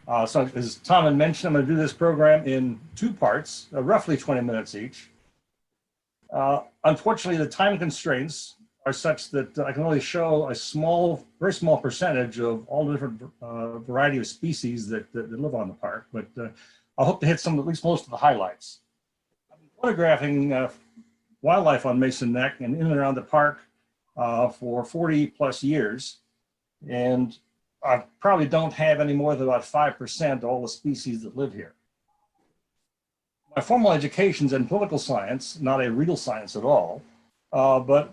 So as Tom had mentioned, I'm going to do this program in two parts, roughly 20 minutes each. Unfortunately, the time constraints are such that I can only show a very small percentage of all the different variety of species that live on the park, but I hope to hit at least most of the highlights. I've been photographing wildlife on Mason Neck and in and around the park for 40 plus years. And I probably don't have any more than about 5% of all the species that live here. My formal education's in political science, not a real science at all, but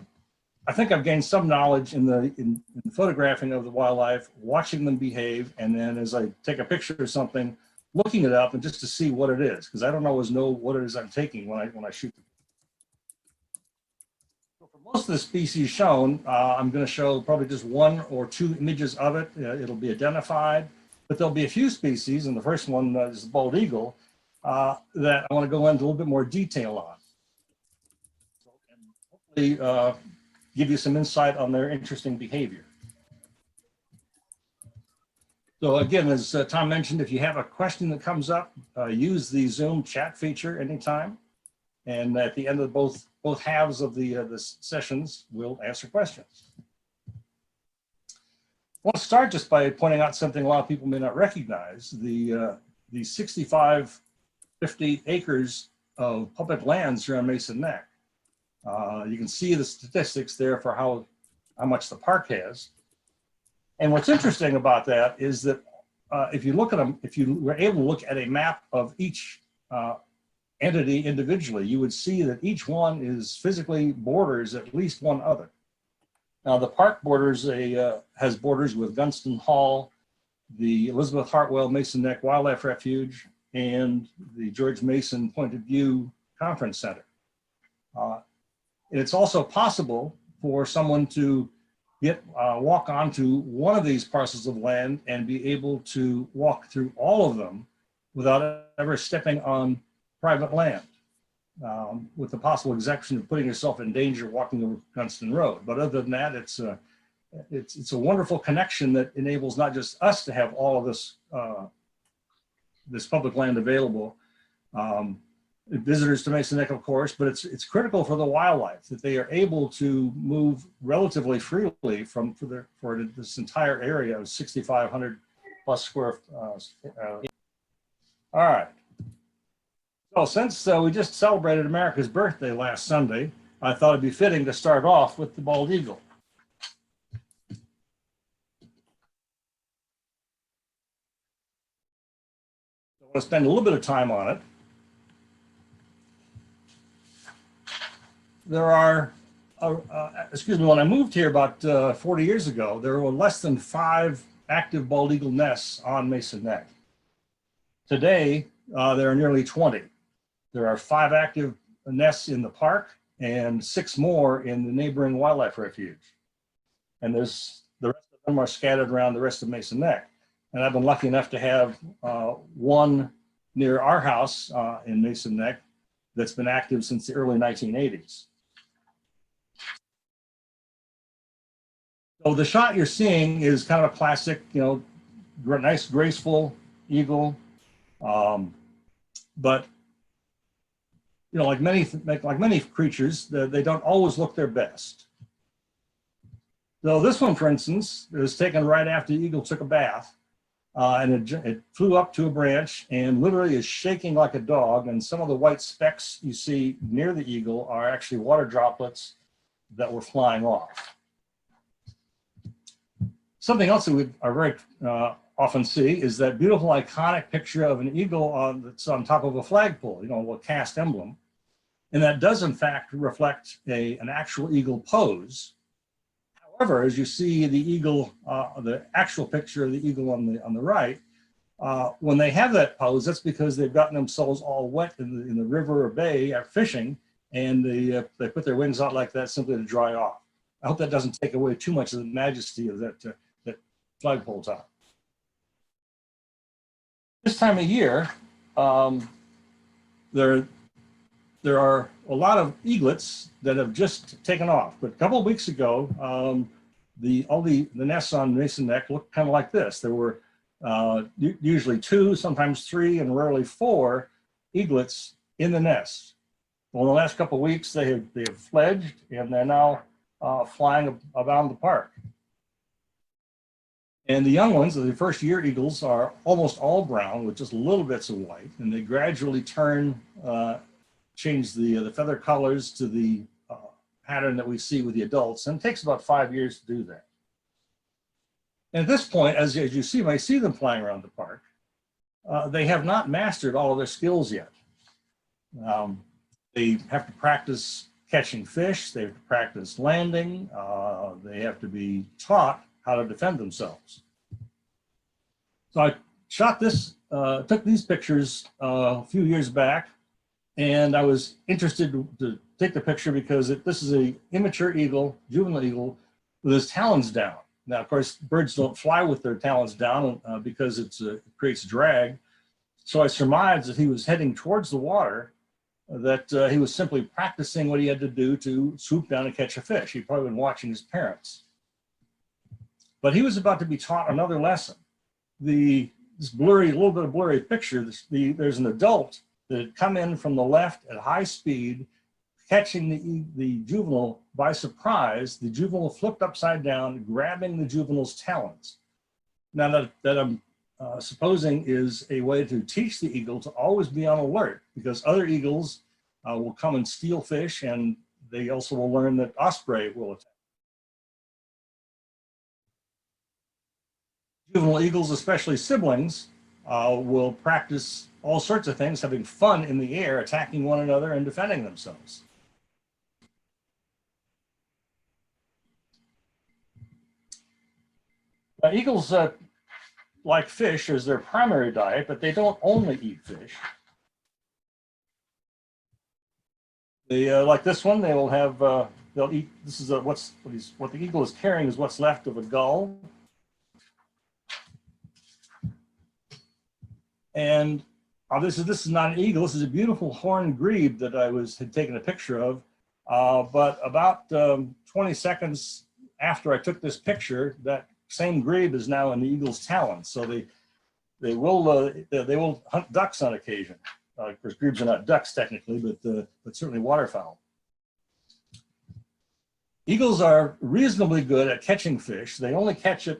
I think I've gained some knowledge in the photographing of the wildlife, watching them behave, and then as I take a picture of something, looking it up and just to see what it is, because I don't always know what it is I'm taking when I shoot them. Most of the species shown, I'm going to show probably just one or two images of it. It'll be identified, but there'll be a few species, and the first one is the bald eagle, that I want to go into a little bit more detail on. And hopefully give you some insight on their interesting behavior. So again, as Tom mentioned, if you have a question that comes up, use the Zoom chat feature anytime. And at the end of both halves of the sessions, we'll answer questions. I want to start just by pointing out something a lot of people may not recognize. The 50 acres of public lands here on Mason Neck. You can see the statistics there for how much the park has. And what's interesting about that is that if you look at them, if you were able to look at a map of each entity individually, you would see that each one is physically borders at least one other. Now the park borders has borders with Gunston Hall, the Elizabeth Hartwell Mason Neck Wildlife Refuge, and the George Mason Point of View Conference Center. And it's also possible for someone to walk onto one of these parcels of land and be able to walk through all of them without ever stepping on private land, with the possible exception of putting yourself in danger walking over Gunston Road. But other than that, it's a wonderful connection that enables not just us to have all of this this public land available, visitors to Mason Neck, of course, but it's critical for the wildlife that they are able to move relatively freely for this entire area of 6,500 plus square. All right. So since we just celebrated America's birthday last Sunday, I thought it'd be fitting to start off with the bald eagle. I want to spend a little bit of time on it. There are, excuse me, when I moved here about 40 years ago, there were less than 5 active bald eagle nests on Mason Neck. Today, there are nearly 20. There are 5 active nests in the park and 6 more in the neighboring wildlife refuge. And the rest of them are scattered around the rest of Mason Neck. And I've been lucky enough to have one near our house in Mason Neck that's been active since the early 1980s. So the shot you're seeing is kind of a classic, nice, graceful eagle. But like many creatures, they don't always look their best. So this one, for instance, was taken right after the eagle took a bath, and it flew up to a branch and literally is shaking like a dog. And some of the white specks you see near the eagle are actually water droplets that were flying off. Something else that we are very often see is that beautiful iconic picture of an eagle that's on top of a flagpole, a cast emblem. And that does in fact reflect an actual eagle pose. However, as you see the eagle, the actual picture of the eagle on the right, when they have that pose, that's because they've gotten themselves all wet in the river or bay fishing, and they put their wings out like that simply to dry off. I hope that doesn't take away too much of the majesty of that flagpole top. This time of year, there are a lot of eaglets that have just taken off. But a couple of weeks ago, all the nests on Mason Neck looked kind of like this. There were usually 2, sometimes 3, and rarely 4 eaglets in the nest. Well, in the last couple of weeks, they have fledged, and they're now flying around the park. And the young ones, the first year eagles, are almost all brown with just little bits of white, and they gradually change the feather colors to the pattern that we see with the adults, and it takes about 5 years to do that. And at this point, as you see, when I see them flying around the park, they have not mastered all of their skills yet. They have to practice catching fish, they have to practice landing, they have to be taught how to defend themselves. So I took these pictures a few years back, and I was interested to take the picture because this is an immature eagle, juvenile eagle, with his talons down. Now, of course, birds don't fly with their talons down because it creates drag. So I surmised that he was heading towards the water, that he was simply practicing what he had to do to swoop down and catch a fish. He'd probably been watching his parents. But he was about to be taught another lesson. This blurry, a little bit of blurry picture, there's an adult that had come in from the left at high speed, catching the juvenile by surprise. The juvenile flipped upside down, grabbing the juvenile's talons. Now that I'm supposing is a way to teach the eagle to always be on alert, because other eagles will come and steal fish, and they also will learn that osprey will attack. Juvenile eagles, especially siblings, will practice all sorts of things, having fun in the air, attacking one another and defending themselves. Eagles like fish as their primary diet, but they don't only eat fish. They like this one. They will have. They'll eat. This is what the eagle is carrying is what's left of a gull. And this is not an eagle. This is a beautiful horned grebe that I had taken a picture of. But about 20 seconds after I took this picture, that same grebe is now in the eagle's talons. So they will hunt ducks on occasion. Of course, grebes are not ducks technically, but certainly waterfowl. Eagles are reasonably good at catching fish. They only catch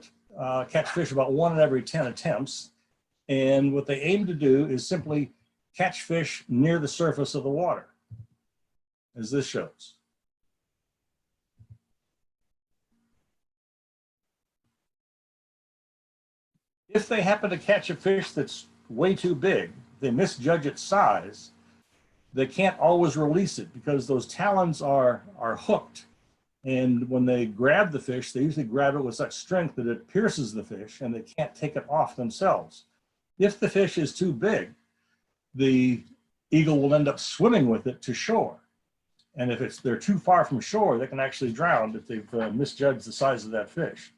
fish about 1 in every 10 attempts. And what they aim to do is simply catch fish near the surface of the water, as this shows. If they happen to catch a fish that's way too big, they misjudge its size, they can't always release it because those talons are hooked. And when they grab the fish, they usually grab it with such strength that it pierces the fish and they can't take it off themselves. If the fish is too big, the eagle will end up swimming with it to shore. And if they're too far from shore, they can actually drown if they've misjudged the size of that fish.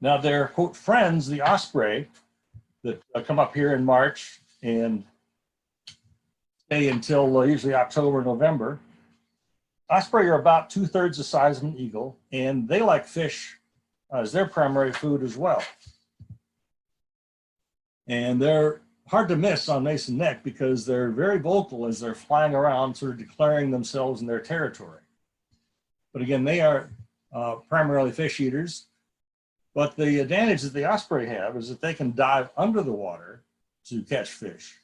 Now their, quote, friends, the osprey, that come up here in March and stay until usually October, November. Osprey are about 2/3 the size of an eagle, and they like fish as their primary food as well. And they're hard to miss on Mason Neck because they're very vocal as they're flying around, sort of declaring themselves in their territory. But again, they are primarily fish eaters. But the advantage that the osprey have is that they can dive under the water to catch fish,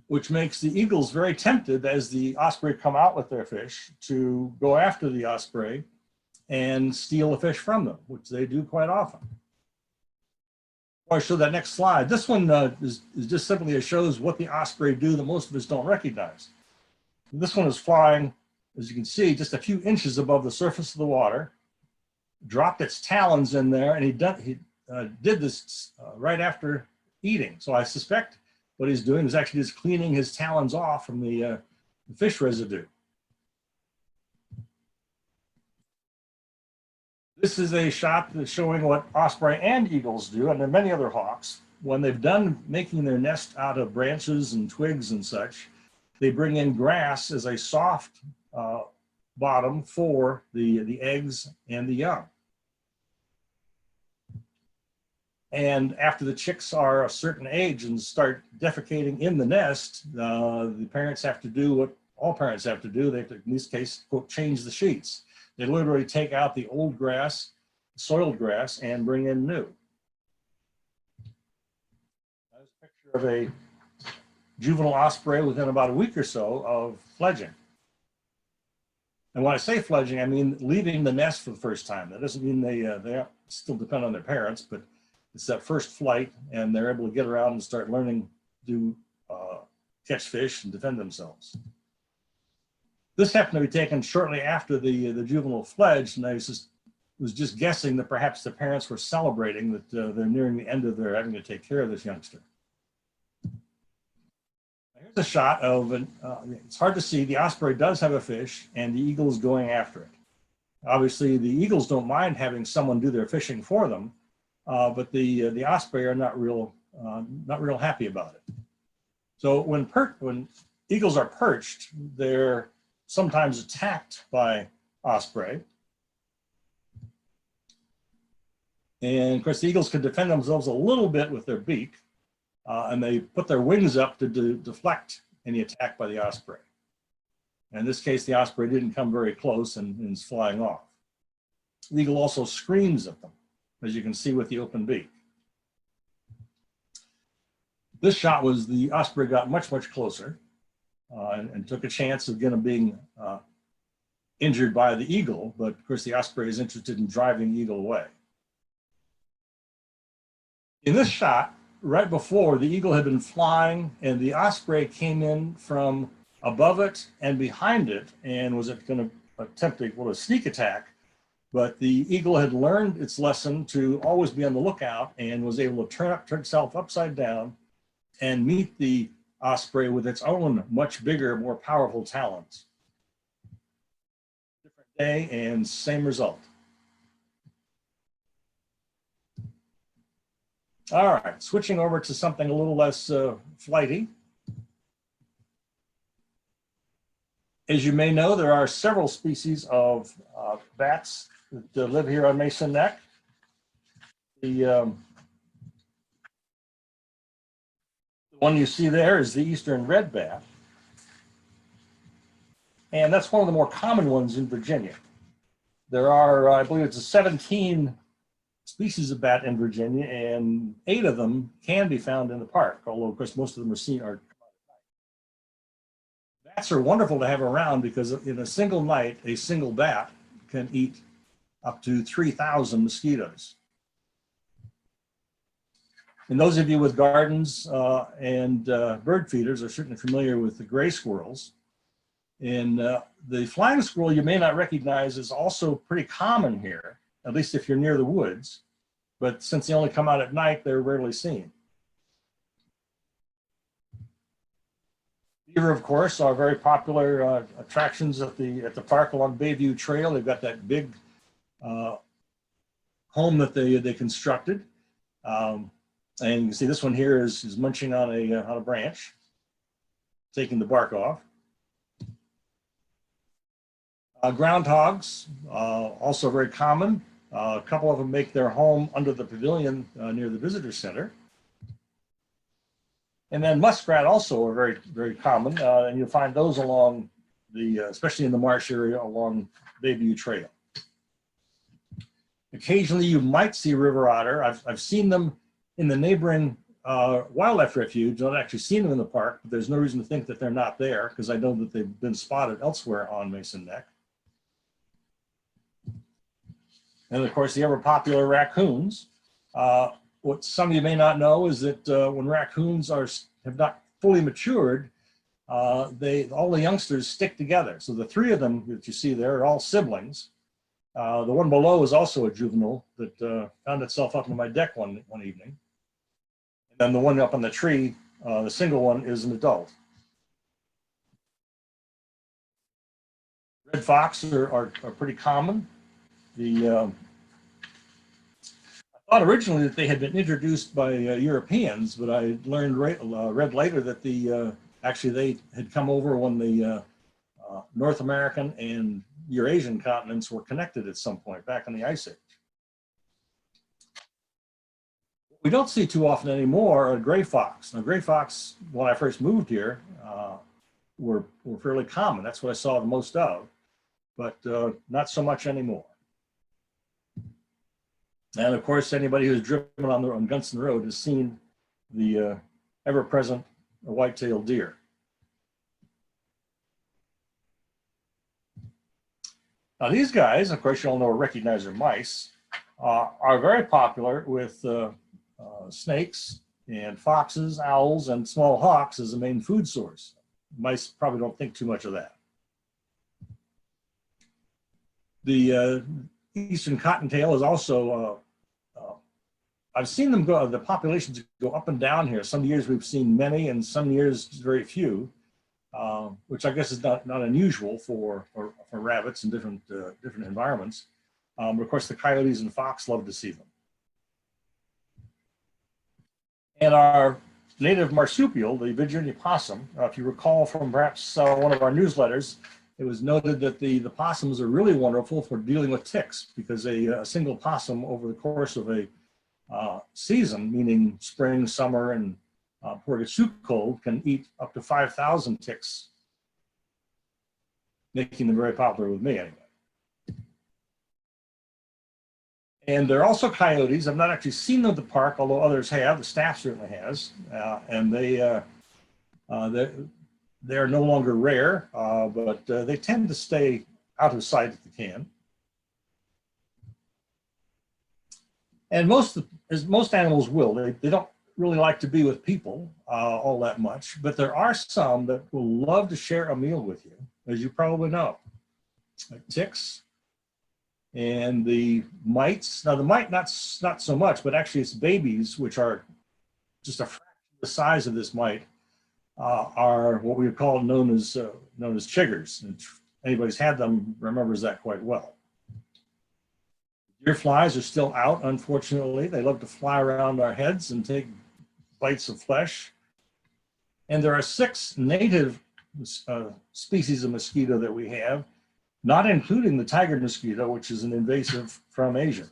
which makes the eagles very tempted as the osprey come out with their fish to go after the osprey and steal the fish from them, which they do quite often. I'll show that next slide. This one is just simply shows what the osprey do that most of us don't recognize. This one is flying, as you can see, just a few inches above the surface of the water, dropped its talons in there, and he did this right after eating. So I suspect what he's doing is actually just cleaning his talons off from the fish residue. This is a shot that's showing what osprey and eagles do, and there are many other hawks. When they've done making their nest out of branches and twigs and such, they bring in grass as a soft bottom for the eggs and the young. And after the chicks are a certain age and start defecating in the nest, the parents have to do what all parents have to do. They have to, in this case, quote, change the sheets. They literally take out the old grass, soiled grass, and bring in new. That's a picture of a juvenile osprey within about a week or so of fledging. And when I say fledging, I mean leaving the nest for the first time. That doesn't mean they still depend on their parents, but it's that first flight, and they're able to get around and start learning to catch fish and defend themselves. This happened to be taken shortly after the juvenile fledged, and I was just guessing that perhaps the parents were celebrating that they're nearing the end of their having to take care of this youngster. Here's a shot of it's hard to see. The osprey does have a fish, and the eagle is going after it. Obviously, the eagles don't mind having someone do their fishing for them, but the osprey are not real happy about it. So when eagles are perched, they're sometimes attacked by osprey. And of course, the eagles can defend themselves a little bit with their beak, and they put their wings up to deflect any attack by the osprey. And in this case, the osprey didn't come very close and is flying off. The eagle also screams at them, as you can see with the open beak. This shot was the osprey got much, much closer and took a chance of being injured by the eagle, but of course the osprey is interested in driving the eagle away. In this shot, right before, the eagle had been flying and the osprey came in from above it and behind it and was going to attempt a sneak attack, but the eagle had learned its lesson to always be on the lookout and was able to turn itself upside down and meet the osprey with its own much bigger, more powerful talons. Different day and same result. All right, switching over to something a little less flighty. As you may know, there are several species of bats that live here on Mason Neck. The one you see there is the eastern red bat. And that's one of the more common ones in Virginia. There are, I believe it's 17 species of bat in Virginia, and 8 of them can be found in the park, although of course most of them are seen. Bats are wonderful to have around because in a single night, a single bat can eat up to 3,000 mosquitoes. And those of you with gardens and bird feeders are certainly familiar with the gray squirrels. And the flying squirrel you may not recognize is also pretty common here, at least if you're near the woods. But since they only come out at night, they're rarely seen. Beaver, of course, are very popular attractions at the park along Bayview Trail. They've got that big home that they constructed. And you can see this one here is munching on a branch, taking the bark off. Groundhogs, also very common. A couple of them make their home under the pavilion near the visitor center. And then muskrat also are very, very common, and you'll find those along especially in the marsh area along Bayview Trail. Occasionally you might see river otter. I've seen them in the neighboring wildlife refuge. I've actually seen them in the park, but there's no reason to think that they're not there because I know that they've been spotted elsewhere on Mason Neck. And of course, the ever popular raccoons. What some of you may not know is that when raccoons have not fully matured, all the youngsters stick together. So the 3 of them that you see there are all siblings. The one below is also a juvenile that found itself up on my deck one evening. And then the one up on the tree, the single one, is an adult. Red fox are pretty common. I thought originally that they had been introduced by Europeans, but I read later that actually they had come over when the North American and Eurasian continents were connected at some point back in the Ice Age. What we don't see too often anymore are gray fox. Now, gray fox, when I first moved here, were fairly common. That's what I saw the most of, but not so much anymore. And of course, anybody who's driven on Gunston Road has seen the ever-present white-tailed deer. Now these guys, of course, you all know or recognize are mice, are very popular with snakes and foxes, owls, and small hawks as the main food source. Mice probably don't think too much of that. The eastern cottontail is also, I've seen them go, the populations go up and down here. Some years we've seen many and some years very few, which I guess is not unusual for rabbits in different environments. But of course the coyotes and fox love to see them. And our native marsupial, the Virginia possum, if you recall from perhaps one of our newsletters, it was noted that the possums are really wonderful for dealing with ticks, because a single possum over the course of a season, meaning spring, summer, and before it gets too cold, can eat up to 5,000 ticks, making them very popular with me anyway. And there are also coyotes. I've not actually seen them at the park, although others have. The staff certainly has, and they're no longer rare, but they tend to stay out of sight if they can. And as most animals will, they don't really like to be with people all that much, but there are some that will love to share a meal with you, as you probably know. Like ticks and the mites. Now the mite, not so much, but actually its babies, which are just a fraction of the size of this mite, are what we would call known as chiggers. And anybody's had them remembers that quite well. Deer flies are still out, unfortunately. They love to fly around our heads and take bites of flesh. And there are 6 native species of mosquito that we have, not including the tiger mosquito, which is an invasive from Asia.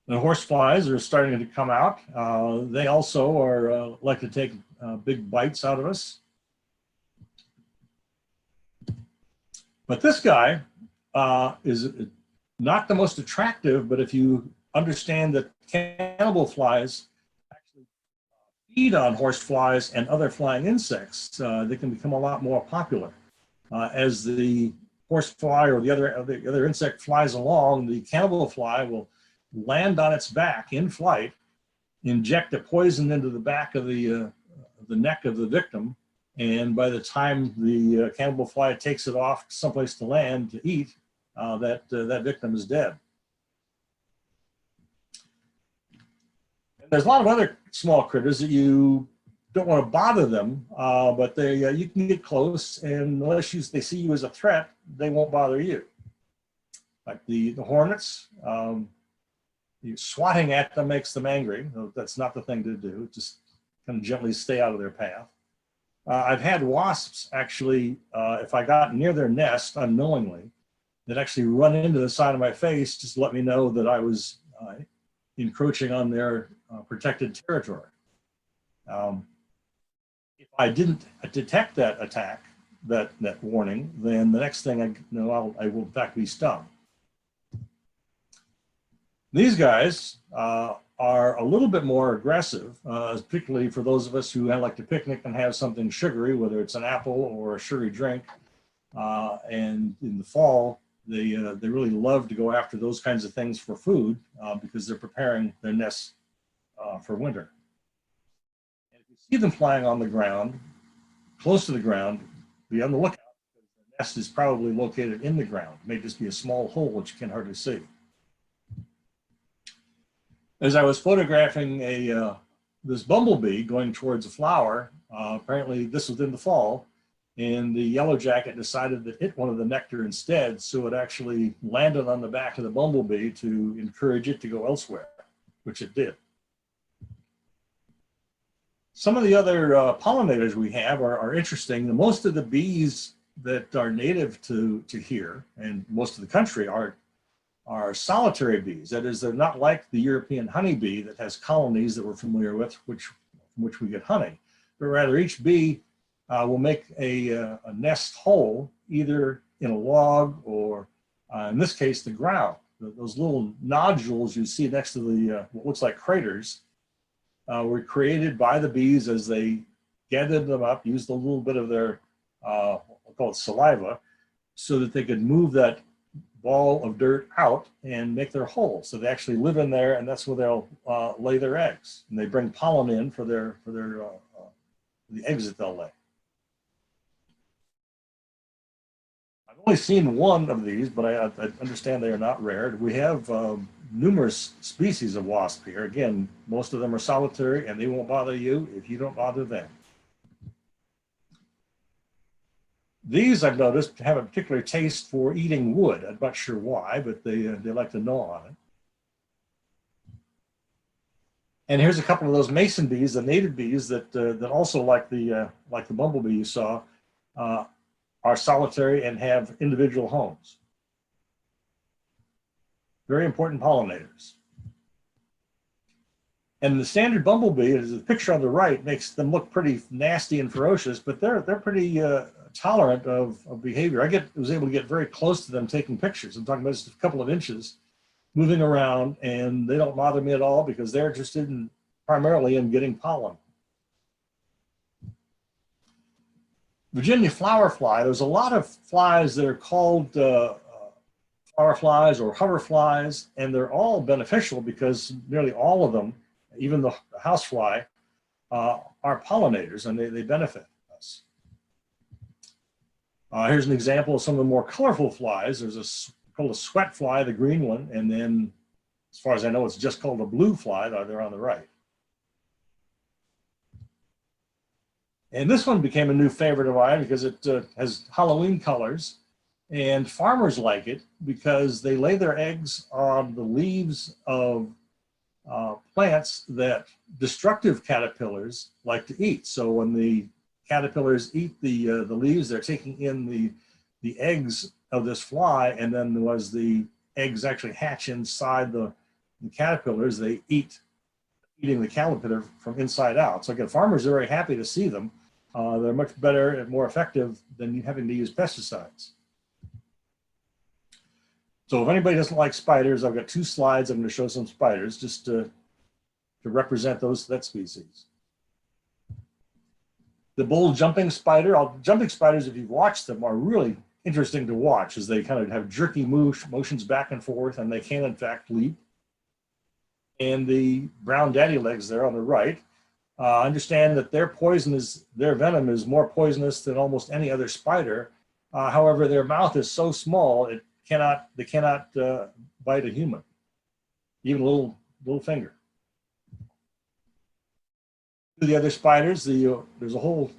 The horse flies are starting to come out. They also are like to take big bites out of us. But this guy is not the most attractive, but if you understand that cannibal flies actually feed on horse flies and other flying insects, they can become a lot more popular. As the horse fly or the other insect flies along, the cannibal fly will land on its back in flight, inject a poison into the back of the neck of the victim, and by the time the cannibal fly takes it off someplace to land to eat, that victim is dead. And there's a lot of other small critters that you don't want to bother them, but you can get close, and unless they see you as a threat, they won't bother you. Like the hornets, swatting at them makes them angry. That's not the thing to do. Just kind of gently stay out of their path. I've had wasps actually, if I got near their nest unknowingly, that actually run into the side of my face just to let me know that I was encroaching on their protected territory. If I didn't detect that attack, that warning, then the next thing I know, I will in fact be stung. These guys are a little bit more aggressive, particularly for those of us who like to picnic and have something sugary, whether it's an apple or a sugary drink. And in the fall, they really love to go after those kinds of things for food because they're preparing their nests for winter. And if you see them flying on the ground, close to the ground, be on the lookout, because the nest is probably located in the ground. It may just be a small hole which you can hardly see. As I was photographing this bumblebee going towards a flower, apparently this was in the fall, and the yellow jacket decided to hit one of the nectar instead, so it actually landed on the back of the bumblebee to encourage it to go elsewhere, which it did. Some of the other pollinators we have are interesting. Most of the bees that are native to here and most of the country are solitary bees. That is, they're not like the European honeybee that has colonies that we're familiar with, from which we get honey, but rather each bee will make a nest hole either in a log or, in this case, the ground. Those little nodules you see next to the what looks like craters were created by the bees as they gathered them up, used a little bit of their, we'll call it saliva, so that they could move that ball of dirt out and make their hole. So they actually live in there, and that's where they'll lay their eggs. And they bring pollen in for the eggs that they'll lay. I've only seen one of these, but I understand they are not rare. We have numerous species of wasp here. Again, most of them are solitary, and they won't bother you if you don't bother them. These, I've noticed, have a particular taste for eating wood. I'm not sure why, but they like to gnaw on it. And here's a couple of those mason bees, the native bees that also like the bumblebee you saw, are solitary and have individual homes. Very important pollinators. And the standard bumblebee, as the picture on the right, makes them look pretty nasty and ferocious, but they're pretty tolerant of behavior. I was able to get very close to them taking pictures. I'm talking about just a couple of inches, moving around, and they don't bother me at all because they're interested primarily in getting pollen. Virginia flower fly, there's a lot of flies that are called flower flies or hover flies, and they're all beneficial because nearly all of them, even the house fly, are pollinators, and they benefit us. Here's an example of some of the more colorful flies. There's called a sweat fly, the green one, and then as far as I know, it's just called a blue fly. They're on the right. And this one became a new favorite of mine because it has Halloween colors, and farmers like it because they lay their eggs on the leaves of plants that destructive caterpillars like to eat. So when the caterpillars eat the leaves, they're taking in the eggs of this fly, and then as the eggs actually hatch inside the caterpillars, they eating the caterpillar from inside out. So again, farmers are very happy to see them. They're much better and more effective than having to use pesticides. So if anybody doesn't like spiders, I've got 2 slides. I'm going to show some spiders just to represent that species. The bull jumping spider. Jumping spiders, if you've watched them, are really interesting to watch as they kind of have jerky motions back and forth, and they can in fact leap. And the brown daddy legs there on the right, understand that their venom is more poisonous than almost any other spider. However, their mouth is so small they cannot bite a human, even a little finger. The other spiders, there's a whole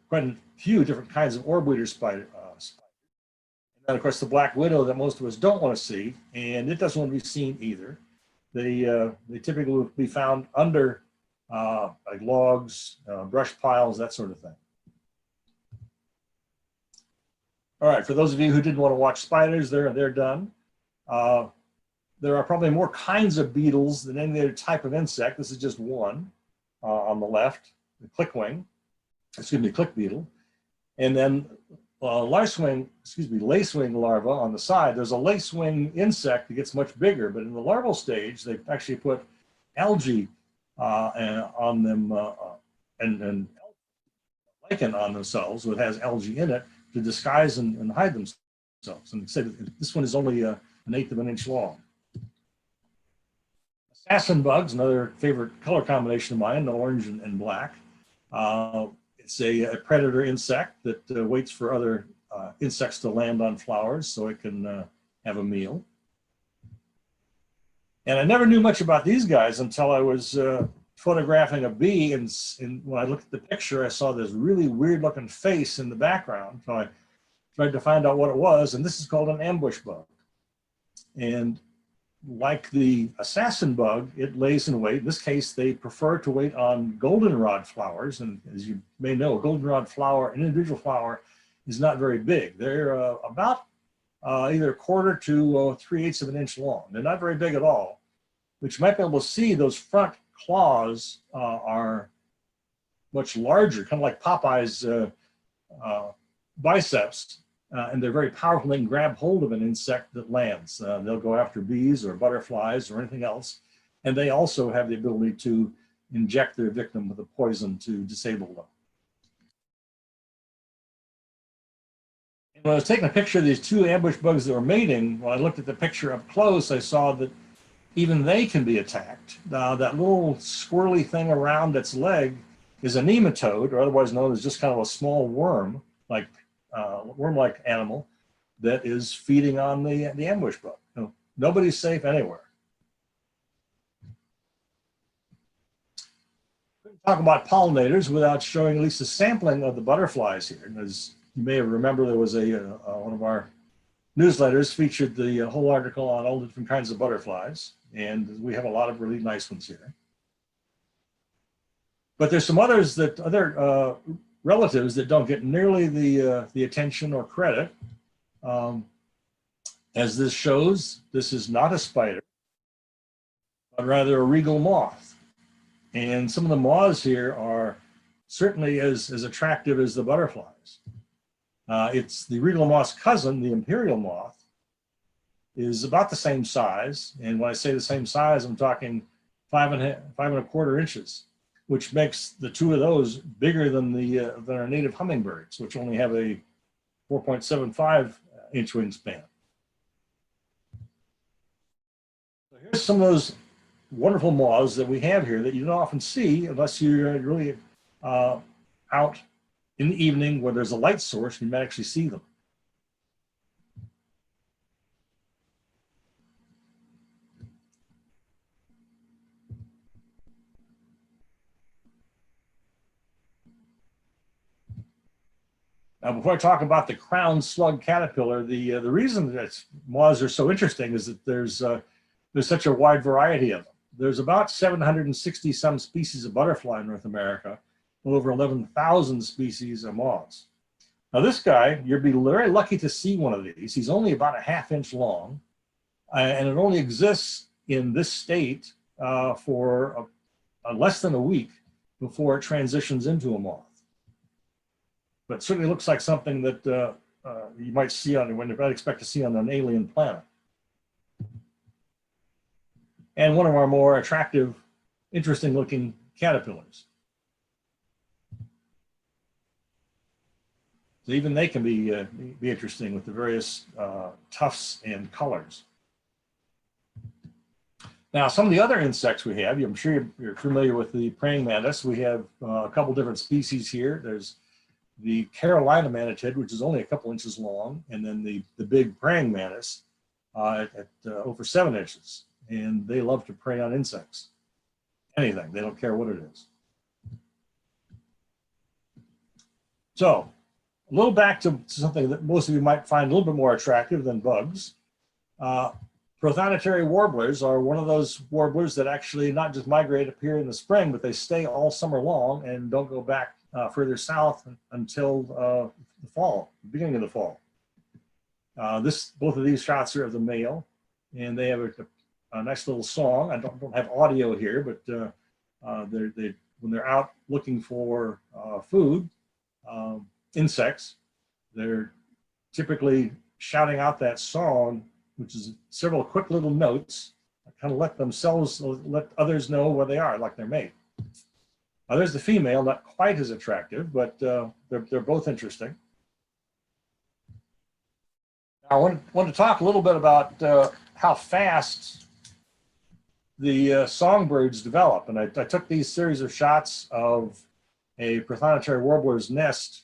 quite a few different kinds of orb weeder spider. And then of course the black widow that most of us don't want to see, and it doesn't want to be seen either. They typically will be found under like logs, brush piles, that sort of thing. All right, for those of you who didn't want to watch spiders, they're done. There are probably more kinds of beetles than any other type of insect. This is just one on the left, the click beetle. And then lacewing larva on the side. There's a lacewing insect that gets much bigger, but in the larval stage, they actually put algae on them and lichen on themselves, so it has algae in it to disguise and hide themselves. And say this one is only an 1/8 of an inch long. Assassin bugs, another favorite color combination of mine, orange and black. It's a predator insect that waits for other insects to land on flowers so it can have a meal. And I never knew much about these guys until I was photographing a bee, and when I looked at the picture, I saw this really weird looking face in the background. So I tried to find out what it was, and this is called an ambush bug. And like the assassin bug, it lays in wait. In this case, they prefer to wait on goldenrod flowers. And as you may know, a goldenrod flower, an individual flower, is not very big. They're about either a quarter to 3/8 of an inch long. They're not very big at all, but you might be able to see those front claws are much larger, kind of like Popeye's biceps, and they're very powerful. They can grab hold of an insect that lands. They'll go after bees or butterflies or anything else, and they also have the ability to inject their victim with a poison to disable them. And when I was taking a picture of these two ambush bugs that were mating, when I looked at the picture up close, I saw that even they can be attacked. That little squirrely thing around its leg is a nematode, or otherwise known as just kind of a small worm, like worm-like animal that is feeding on the ambush bug. Nobody's safe anywhere. Talk about pollinators without showing at least a sampling of the butterflies here. And as you may remember, there was one of our newsletters featured the whole article on all the different kinds of butterflies, and we have a lot of really nice ones here. But there's some others that other relatives that don't get nearly the attention or credit. As this shows, this is not a spider, but rather a regal moth. And some of the moths here are certainly as attractive as the butterflies. It's the regal moth's cousin, the imperial moth, is about the same size. And when I say the same size, I'm talking 5.25 inches, which makes the two of those bigger than our native hummingbirds, which only have a 4.75 inch wingspan. So here's some of those wonderful moths that we have here that you don't often see unless you're really out in the evening where there's a light source, you might actually see them. Now, before I talk about the crown slug caterpillar, the reason that moths are so interesting is that there's such a wide variety of them. There's about 760 some species of butterfly in North America, over 11,000 species of moths. Now this guy, you'll be very lucky to see one of these. He's only about a ½ inch long, and it only exists in this state for less than a week before it transitions into a moth. But certainly looks like something that you might see you might expect to see on an alien planet. And one of our more attractive, interesting looking caterpillars. So even they can be interesting with the various tufts and colors. Now, some of the other insects we have, I'm sure you're familiar with the praying mantis. We have a couple different species here. There's the Carolina mantid, which is only a couple inches long, and then the big praying mantis at over 7 inches. And they love to prey on insects. Anything, they don't care what it is. So, a little back to something that most of you might find a little bit more attractive than bugs. Prothonotary warblers are one of those warblers that actually not just migrate up here in the spring, but they stay all summer long and don't go back further south until the fall, beginning of the fall. Both of these shots are of the male, and they have a nice little song. I don't have audio here, but when they're out looking for food, insects, they're typically shouting out that song, which is several quick little notes that kind of let others know where they are, like their mate. There's the female, not quite as attractive, but they're both interesting. Now, I want to talk a little bit about how fast the songbirds develop. And I took these series of shots of a Prothonotary warbler's nest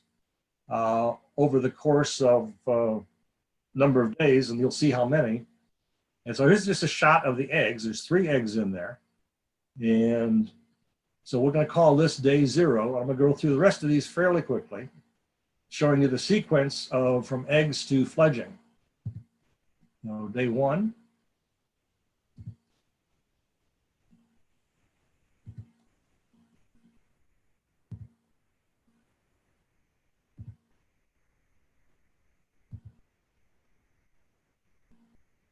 over the course of a number of days, and you'll see how many. And so here's just a shot of the eggs. There's 3 eggs in there. And so we're going to call this day 0. I'm going to go through the rest of these fairly quickly, showing you the sequence from eggs to fledging. Day 1.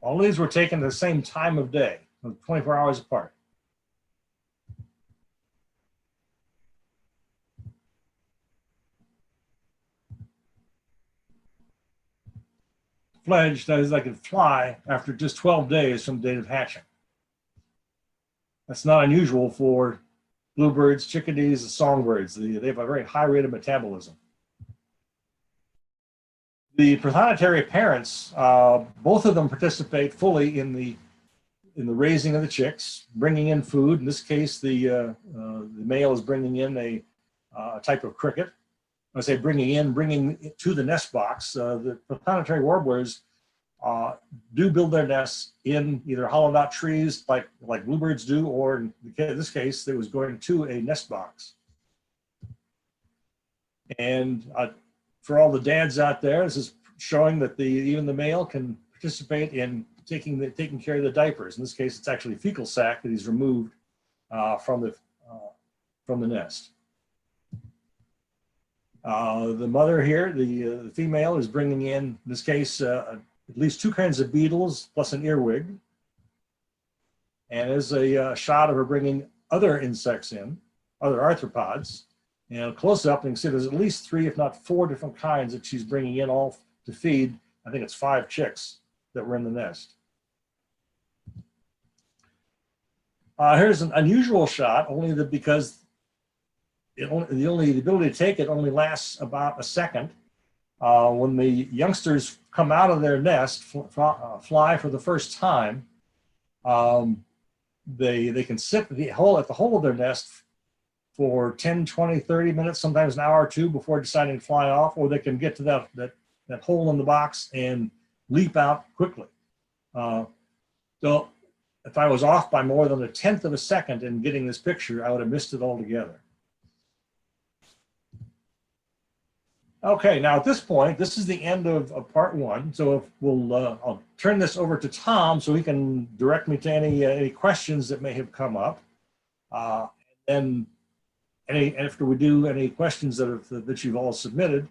All these were taken at the same time of day, 24 hours apart. Fledged, that is, I could fly after just 12 days from the date of hatching. That's not unusual for bluebirds, chickadees, and songbirds. They have a very high rate of metabolism. The prothonotary parents, both of them participate fully in the raising of the chicks, bringing in food. In this case, the male is bringing in a type of cricket. I say bringing to the nest box. The prothonotary warblers do build their nests in either hollowed out trees like bluebirds do, or in this case, it was going to a nest box. And for all the dads out there, this is showing that even the male can participate in taking care of the diapers. In this case, it's actually a fecal sac that he's removed from the nest. The mother here, the female, is bringing in this case, at least 2 kinds of beetles plus an earwig. And there's a shot of her bringing other insects in, other arthropods. And close up, you can see there's at least 3, if not 4 different kinds that she's bringing in, all to feed. I think it's 5 chicks that were in the nest. Here's an unusual shot, only because the ability to take it only lasts about a second. When the youngsters come out of their nest, fly for the first time, they can sit at the hole of their nest for 10, 20, 30 minutes, sometimes an hour or 2 before deciding to fly off, or they can get to that hole in the box and leap out quickly. So if I was off by more than 1/10 of a second in getting this picture, I would have missed it altogether. Okay, now at this point, this is the end of part 1. So I'll turn this over to Tom so he can direct me to any questions that may have come up. And after we do any questions that you've all submitted,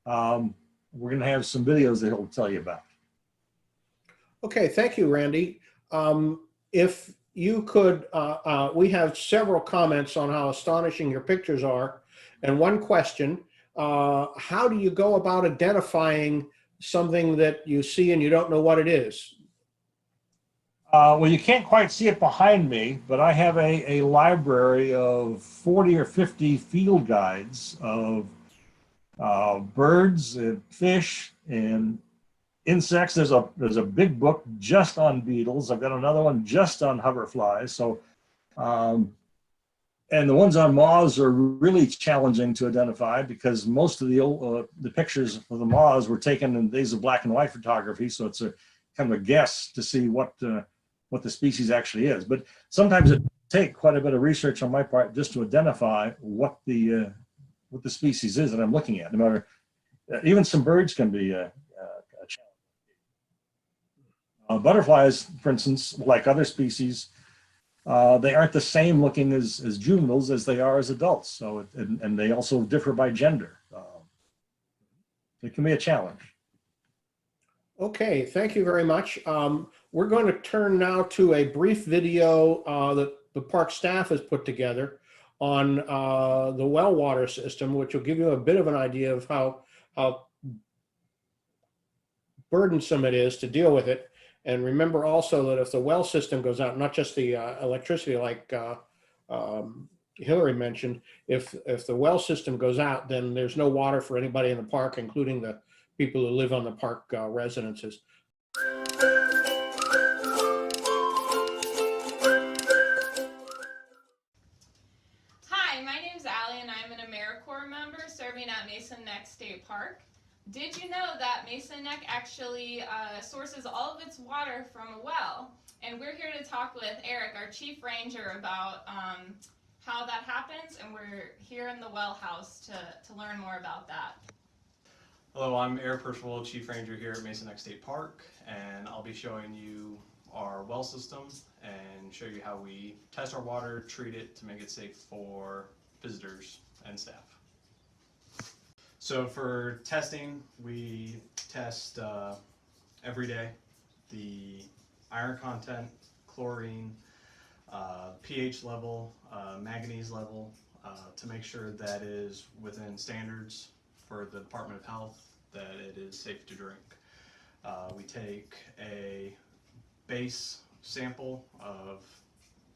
we're going to have some videos that he'll tell you about. Okay, thank you, Randy. If you could, we have several comments on how astonishing your pictures are. And one question, how do you go about identifying something that you see and you don't know what it is? Well, you can't quite see it behind me, but I have a library of 40 or 50 field guides of birds and fish and insects. There's a big book just on beetles. I've got another one just on hoverflies. So, and the ones on moths are really challenging to identify because most of the pictures of the moths were taken in days of black and white photography. So it's a kind of a guess to see what the species actually is. But sometimes it takes quite a bit of research on my part just to identify what the species is that I'm looking at. No matter, even some birds can be a challenge. Butterflies, for instance, like other species, they aren't the same looking as juveniles as they are as adults. So, and they also differ by gender. It can be a challenge. Okay, thank you very much. We're going to turn now to a brief video that the park staff has put together on the well water system, which will give you a bit of an idea of how burdensome it is to deal with it. And remember also that if the well system goes out, not just the electricity like Hillary mentioned, if the well system goes out, then there's no water for anybody in the park, including the people who live on the park residences. Hi, my name's Allie and I'm an AmeriCorps member serving at Mason Neck State Park. Did you know that Mason Neck actually sources all of its water from a well? And we're here to talk with Eric, our chief ranger, about how that happens, and we're here in the well house to learn more about that. Hello, I'm Eric Percival, Chief Ranger here at Mason Neck State Park, and I'll be showing you our well system and show you how we test our water, treat it to make it safe for visitors and staff. So for testing, we test every day. The iron content, chlorine, pH level, manganese level, to make sure that is within standards for the Department of Health, that it is safe to drink. We take a base sample of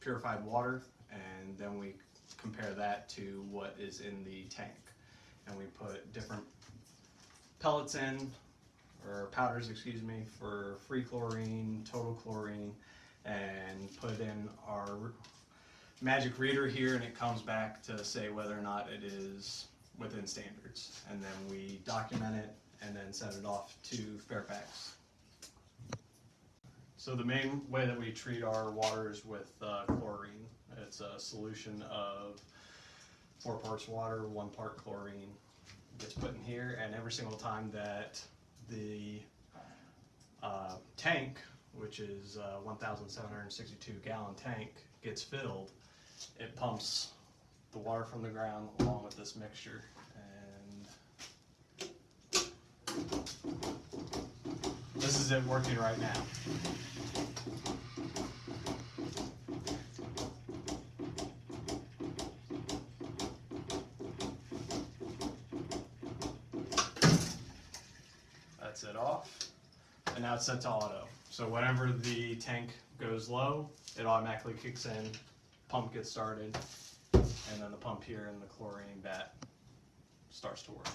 purified water, and then we compare that to what is in the tank. And we put different pellets in, or powders, excuse me, for free chlorine, total chlorine, and put in our magic reader here, and it comes back to say whether or not it is within standards. And then we document it and then send it off to Fairfax. So the main way that we treat our water is with chlorine. It's a solution of 4 parts water, 1 part chlorine. Gets put in here, and every single time that the tank, which is a 1,762 gallon tank, gets filled, it pumps the water from the ground along with this mixture. And this is it working right now. That's it off, and now it's set to auto. So whenever the tank goes low, it automatically kicks in, pump gets started, and then the pump here and the chlorine vat starts to work.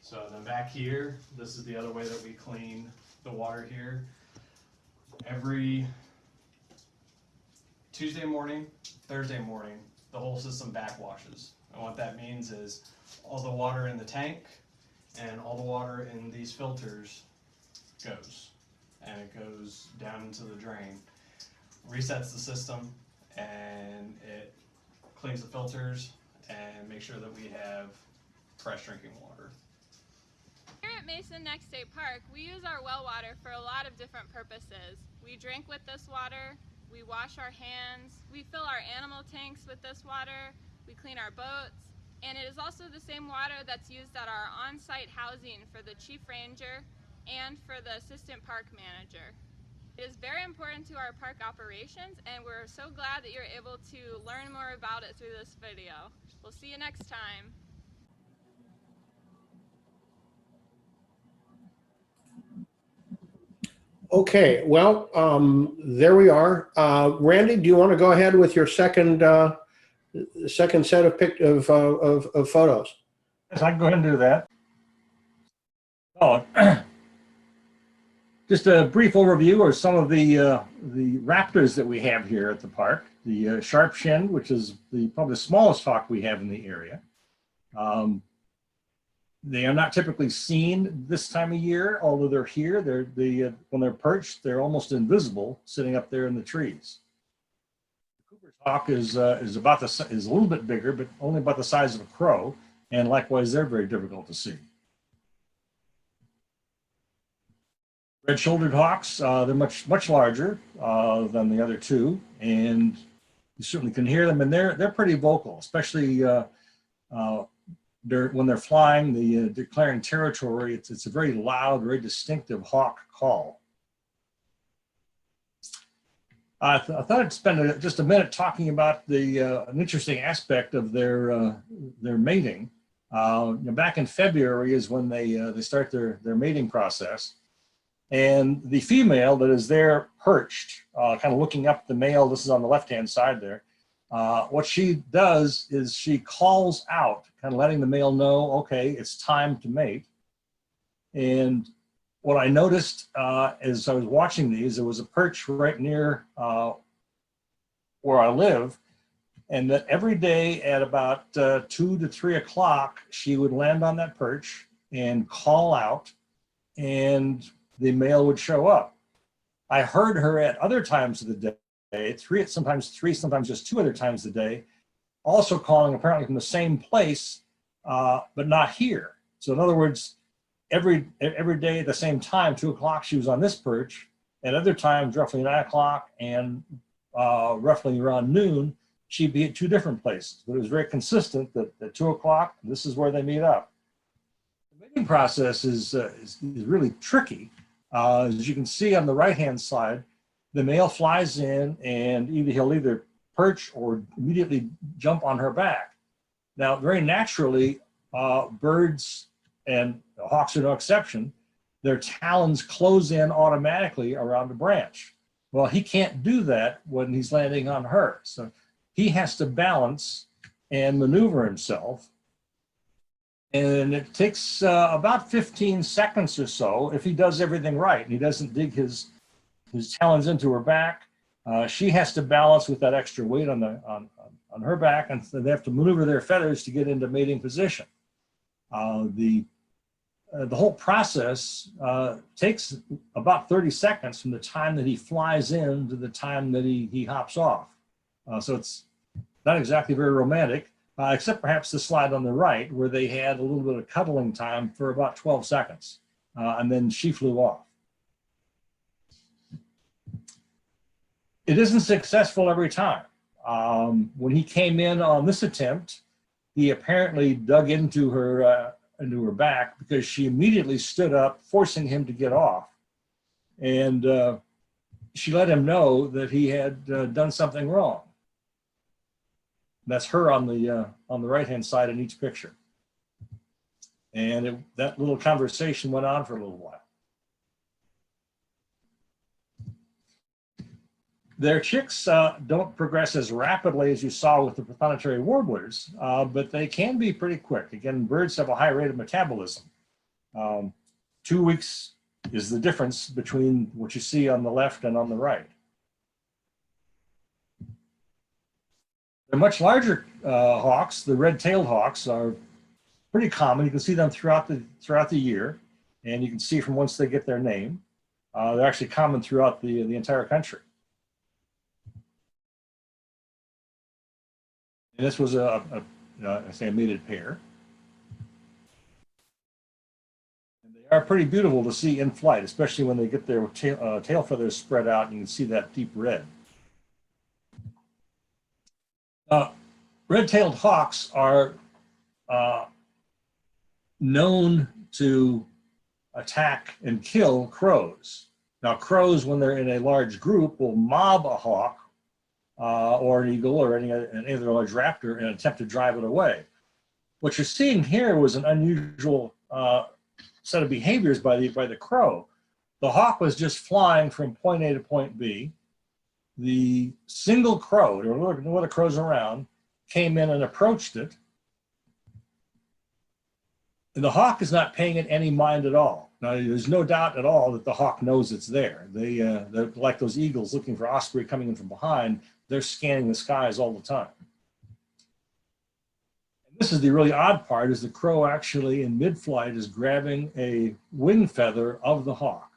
So then back here, this is the other way that we clean the water here. Every Tuesday morning, Thursday morning, the whole system backwashes. And what that means is all the water in the tank and all the water in these filters goes, and it goes down into the drain, resets the system, and it cleans the filters and makes sure that we have fresh drinking water. Here at Mason Neck State Park, we use our well water for a lot of different purposes. We drink with this water, we wash our hands, we fill our animal tanks with this water, we clean our boats, and it is also the same water that's used at our on-site housing for the Chief Ranger and for the Assistant Park Manager. It is very important to our park operations, and we're so glad that you're able to learn more about it through this video. We'll see you next time. Okay, well, there we are. Randy, do you want to go ahead with your second set of photos? Yes, I can go ahead and do that. Oh, just a brief overview of some of the raptors that we have here at the park. The sharp-shinned, which is probably the smallest hawk we have in the area. They are not typically seen this time of year, although they're here. When they're perched, they're almost invisible, sitting up there in the trees. The Cooper's hawk is a little bit bigger, but only about the size of a crow, and likewise, they're very difficult to see. Red-shouldered hawks, they're much larger than the other two, and you certainly can hear them, and they're pretty vocal, especially when they're flying, declaring territory. It's a very loud, very distinctive hawk call. I thought I'd spend just a minute talking about an interesting aspect of their mating. Back in February is when they start their mating process. And the female that is there perched, kind of looking up the male, this is on the left-hand side there, what she does is she calls out, kind of letting the male know, okay, it's time to mate. And what I noticed as I was watching these, there was a perch right near where I live, and that every day at about 2 to 3 o'clock, she would land on that perch and call out, and the male would show up. I heard her at other times of the day, sometimes 3, sometimes just 2 other times a day, also calling apparently from the same place, but not here. So in other words, every day at the same time, 2 o'clock, she was on this perch. At other times, roughly 9 o'clock and roughly around noon, she'd be at 2 different places. But it was very consistent that at 2 o'clock, this is where they meet up. The mating process is really tricky. As you can see on the right-hand side, the male flies in and he'll either perch or immediately jump on her back. Now, very naturally, birds, and hawks are no exception, their talons close in automatically around the branch. Well, he can't do that when he's landing on her. So he has to balance and maneuver himself. And it takes about 15 seconds or so if he does everything right and he doesn't dig his talons into her back. She has to balance with that extra weight on her back, and they have to maneuver their feathers to get into mating position. The whole process takes about 30 seconds from the time that he flies in to the time that he hops off. So it's not exactly very romantic, except perhaps the slide on the right where they had a little bit of cuddling time for about 12 seconds, and then she flew off. It isn't successful every time. When he came in on this attempt, he apparently dug into her back because she immediately stood up, forcing him to get off. And she let him know that he had done something wrong. That's her on the right-hand side in each picture. And that little conversation went on for a little while. Their chicks don't progress as rapidly as you saw with the prothonotary warblers, but they can be pretty quick. Again, birds have a high rate of metabolism. 2 weeks is the difference between what you see on the left and on the right. The much larger hawks, the red-tailed hawks, are pretty common. You can see them throughout the year, and you can see from whence they get their name. They're actually common throughout the entire country. And this was I say a mated pair. And they are pretty beautiful to see in flight, especially when they get their tail feathers spread out and you can see that deep red. Red-tailed hawks are known to attack and kill crows. Now, crows, when they're in a large group, will mob a hawk or an eagle or any other large raptor and attempt to drive it away. What you're seeing here was an unusual set of behaviors by the crow. The hawk was just flying from point A to point B. The single crow, there were no other crows around, came in and approached it. And the hawk is not paying it any mind at all. Now, there's no doubt at all that the hawk knows it's there. They're like those eagles looking for osprey coming in from behind. They're scanning the skies all the time. And this is the really odd part, is the crow actually in mid-flight is grabbing a wing feather of the hawk.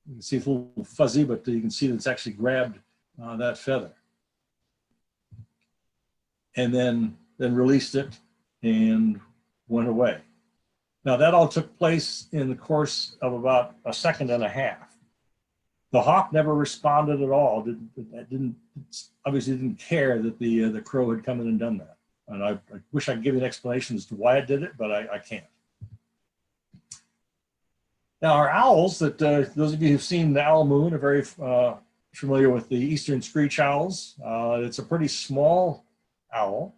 You can see it's a little fuzzy, but you can see that it's actually grabbed that feather. And then released it and went away. Now that all took place in the course of about a second and a half. The hawk never responded at all. Obviously didn't care that the crow had come in and done that. And I wish I could give you an explanation as to why it did it, but I can't. Now our owls, that those of you who've seen the owl moon are very familiar with the eastern screech owls. It's a pretty small owl.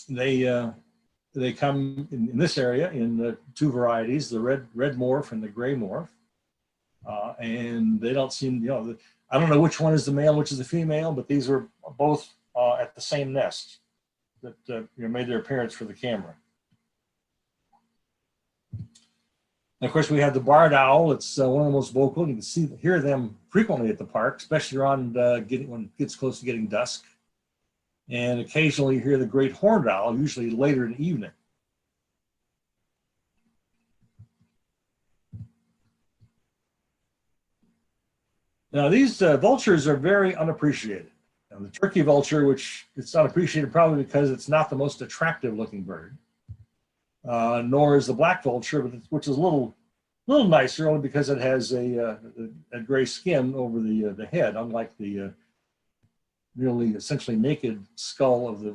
They come in this area in two varieties, the red morph and the gray morph. And they don't seem, I don't know which one is the male, which is the female, but these were both at the same nest that made their appearance for the camera. And of course, we have the barred owl. It's one of the most vocal. You can hear them frequently at the park, especially around when it gets close to getting dusk. And occasionally you hear the great horned owl, usually later in the evening. Now these vultures are very unappreciated. Now, the turkey vulture, which it's unappreciated probably because it's not the most attractive looking bird, nor is the black vulture, which is a little nicer only because it has a gray skin over the head, unlike the nearly essentially naked skull of the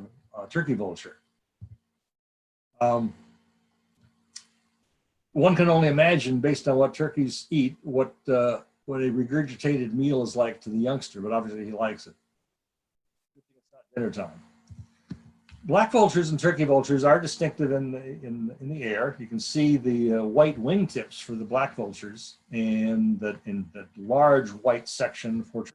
turkey vulture. When one can only imagine, based on what turkeys eat, what a regurgitated meal is like to the youngster, but obviously he likes it. It's not dinner time. Black vultures and turkey vultures are distinctive in the air. You can see the white wingtips for the black vultures and that large white section for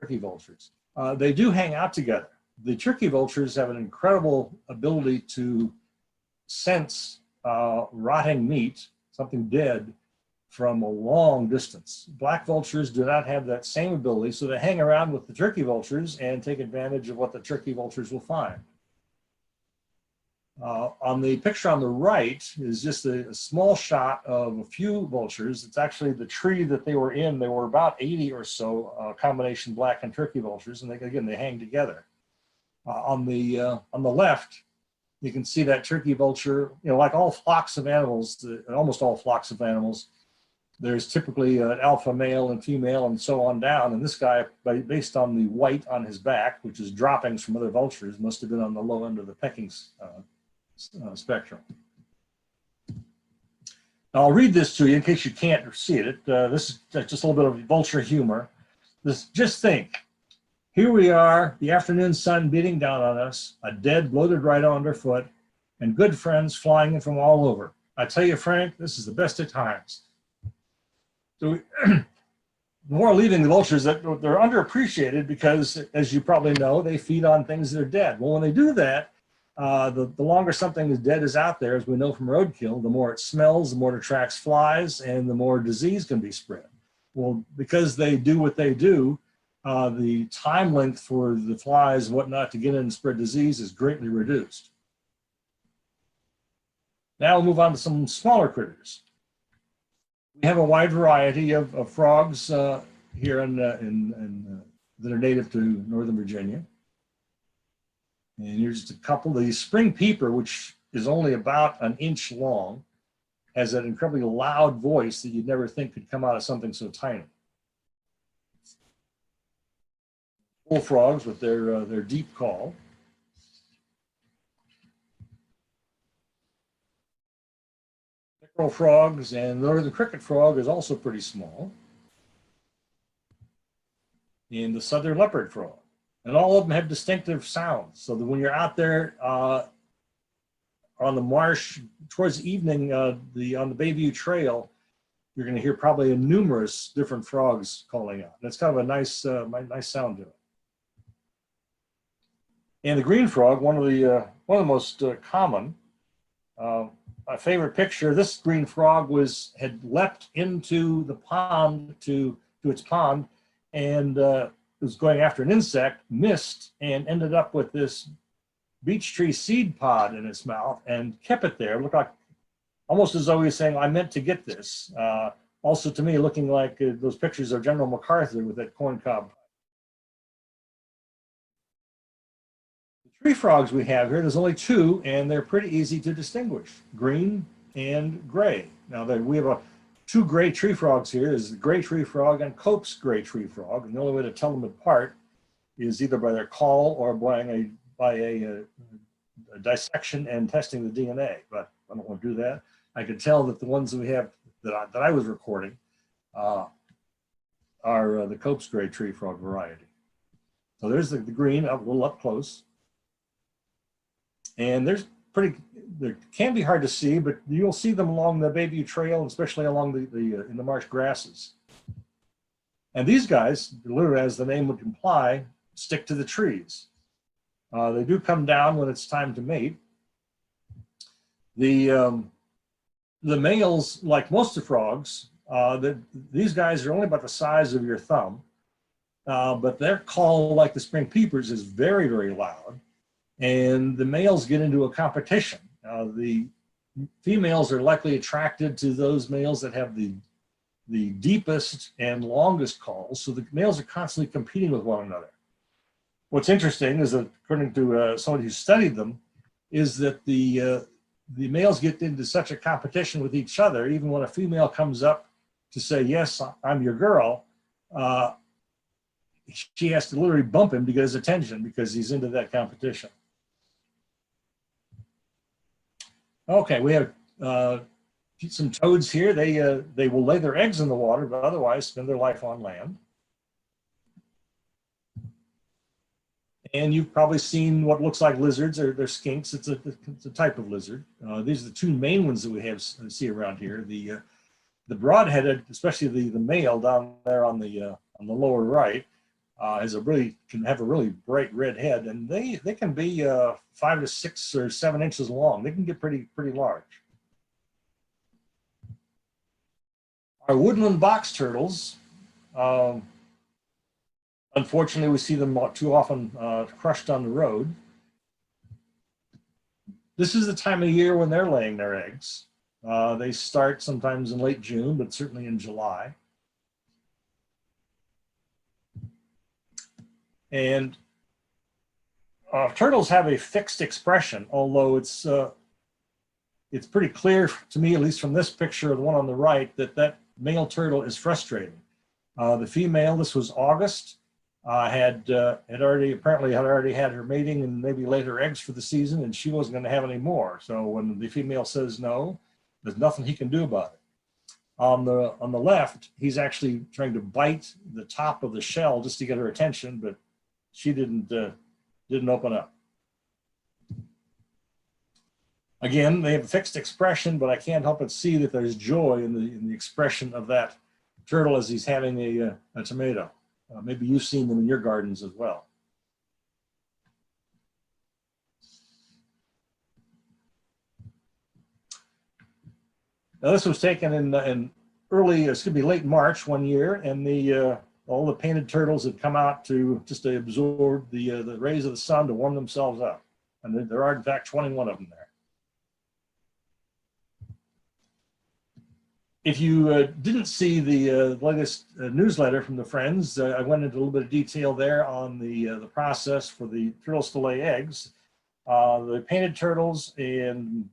turkey vultures. They do hang out together. The turkey vultures have an incredible ability to sense rotting meat, something dead, from a long distance. Black vultures do not have that same ability, so they hang around with the turkey vultures and take advantage of what the turkey vultures will find. On the picture on the right is just a small shot of a few vultures. It's actually the tree that they were in. There were about 80 or so combination black and turkey vultures, and they hang together. On the left, you can see that turkey vulture. Like all flocks of animals, almost all flocks of animals, there's typically an alpha male and female and so on down. And this guy, based on the white on his back, which is droppings from other vultures, must have been on the low end of the pecking spectrum. Now, I'll read this to you in case you can't see it. This is just a little bit of vulture humor. Just think, here we are, the afternoon sun beating down on us, a dead, bloated rhino underfoot, and good friends flying in from all over. I tell you, Frank, this is the best of times. So before leaving the vultures, they're underappreciated because, as you probably know, they feed on things that are dead. Well, when they do that, the longer something is dead is out there, as we know from roadkill, the more it smells, the more it attracts flies, and the more disease can be spread. Well, because they do what they do, the time length for the flies and whatnot to get in and spread disease is greatly reduced. Now we'll move on to some smaller critters. We have a wide variety of frogs here that are native to Northern Virginia. And here's just a couple. The spring peeper, which is only about an inch long, has that incredibly loud voice that you'd never think could come out of something so tiny. Bullfrogs with their deep call. Pickerel frogs, and the northern cricket frog is also pretty small. And the southern leopard frog. And all of them have distinctive sounds, so that when you're out there on the marsh towards the evening on the Bayview Trail, you're going to hear probably numerous different frogs calling out. That's kind of a nice sound to it. And the green frog, one of the most common. My favorite picture. This green frog had leapt into the pond to its pond, and was going after an insect, missed, and ended up with this beech tree seed pod in its mouth and kept it there. It looked like almost as though he was saying, "I meant to get this." Also, to me, looking like those pictures of General MacArthur with that corncob. Tree frogs we have here, there's only two, and they're pretty easy to distinguish, green and gray. Now, we have two gray tree frogs here. Is the gray tree frog and Cope's gray tree frog, and the only way to tell them apart is either by their call or by a dissection and testing the DNA, but I don't want to do that. I can tell that the ones that we have that I was recording are the Cope's gray tree frog variety. So there's the green, a little up close. And they can be hard to see, but you'll see them along the Bayview Trail, and especially along in the marsh grasses. And these guys, literally as the name would imply, stick to the trees. They do come down when it's time to mate. The males, like most of the frogs, these guys are only about the size of your thumb, but their call, like the spring peepers, is very, very loud. And the males get into a competition. The females are likely attracted to those males that have the deepest and longest calls. So the males are constantly competing with one another. What's interesting is that, according to somebody who studied them, is that the males get into such a competition with each other, even when a female comes up to say, "Yes, I'm your girl," she has to literally bump him to get his attention because he's into that competition. Okay, we have some toads here, they will lay their eggs in the water, but otherwise spend their life on land. And you've probably seen what looks like lizards, or they're skinks. It's a type of lizard. These are the two main ones that we see around here. The broad-headed, especially the male down there on the lower right, can have a really bright red head, and they can be 5 to 6 or 7 inches long. They can get pretty large. Our woodland box turtles, unfortunately, we see them too often crushed on the road. This is the time of year when they're laying their eggs. They start sometimes in late June, but certainly in July. And turtles have a fixed expression, although it's pretty clear to me, at least from this picture, the one on the right, that male turtle is frustrated. The female, this was August, had already had her mating and maybe laid her eggs for the season, and she wasn't going to have any more. So when the female says no, there's nothing he can do about it. On the left, he's actually trying to bite the top of the shell just to get her attention, but she didn't open up. Again, they have a fixed expression, but I can't help but see that there's joy in the expression of that turtle as he's having a tomato. Maybe you've seen them in your gardens as well. Now, this was taken in late March one year, and all the painted turtles had come out to absorb the rays of the sun to warm themselves up. And there are, in fact, 21 of them there. If you didn't see the latest newsletter from the Friends, I went into a little bit of detail there on the process for the turtles to lay eggs. The painted turtles and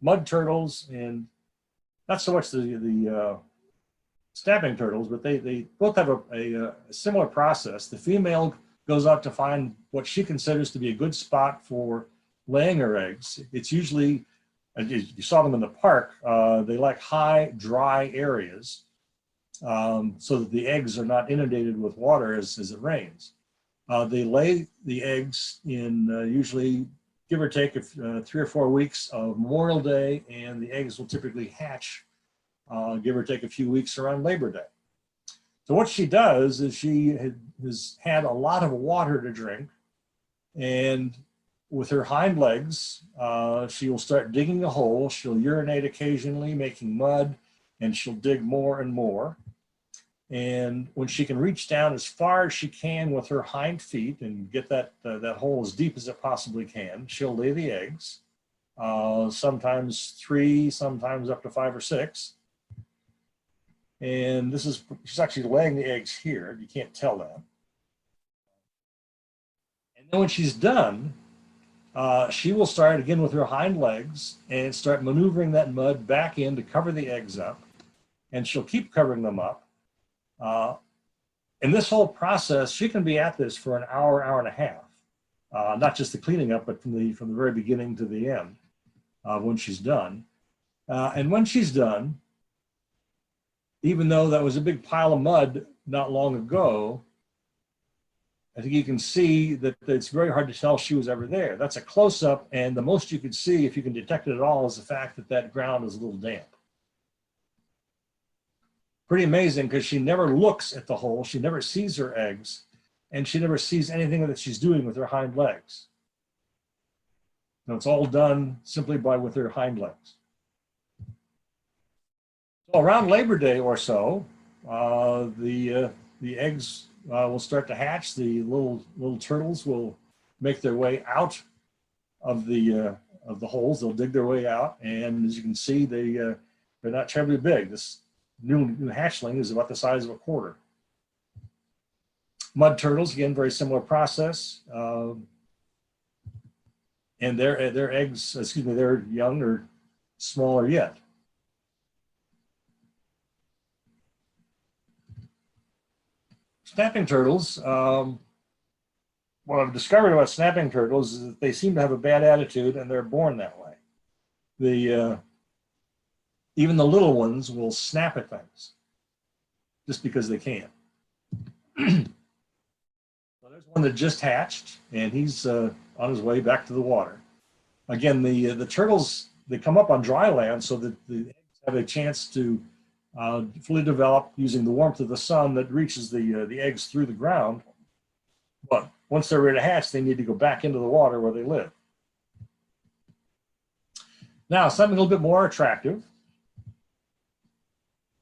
mud turtles, and not so much the snapping turtles, but they both have a similar process. The female goes out to find what she considers to be a good spot for laying her eggs. It's usually, you saw them in the park, they like high, dry areas so that the eggs are not inundated with water as it rains. They lay the eggs in usually, give or take, 3 or 4 weeks of Memorial Day, and the eggs will typically hatch, give or take a few weeks around Labor Day. So what she does is she has had a lot of water to drink, and with her hind legs, she will start digging a hole. She'll urinate occasionally, making mud, and she'll dig more and more. And when she can reach down as far as she can with her hind feet and get that hole as deep as it possibly can, she'll lay the eggs, sometimes 3, sometimes up to 5 or 6. And she's actually laying the eggs here. You can't tell that. And then when she's done, she will start again with her hind legs and start maneuvering that mud back in to cover the eggs up. And she'll keep covering them up. In this whole process, she can be at this for an hour, hour and a half. Not just the cleaning up, but from the very beginning to the end when she's done. And when she's done, even though that was a big pile of mud not long ago, I think you can see that it's very hard to tell she was ever there. That's a close-up, and the most you could see, if you can detect it at all, is the fact that ground is a little damp. Pretty amazing, because she never looks at the hole, she never sees her eggs, and she never sees anything that she's doing with her hind legs. So it's all done simply with her hind legs. So around Labor Day or so, the eggs will start to hatch. The little turtles will make their way out of the holes. They'll dig their way out, and as you can see, they're not terribly big. This new hatchling is about the size of a quarter. Mud turtles, again, very similar process, and their eggs, their young are smaller yet. Snapping turtles, what I've discovered about snapping turtles is that they seem to have a bad attitude, and they're born that way. even the little ones will snap at things just because they can. So there's one that just hatched, and he's on his way back to the water. Again, the turtles, they come up on dry land so that the eggs have a chance to fully develop using the warmth of the sun that reaches the eggs through the ground. But once they're ready to hatch, they need to go back into the water where they live. Now, something a little bit more attractive.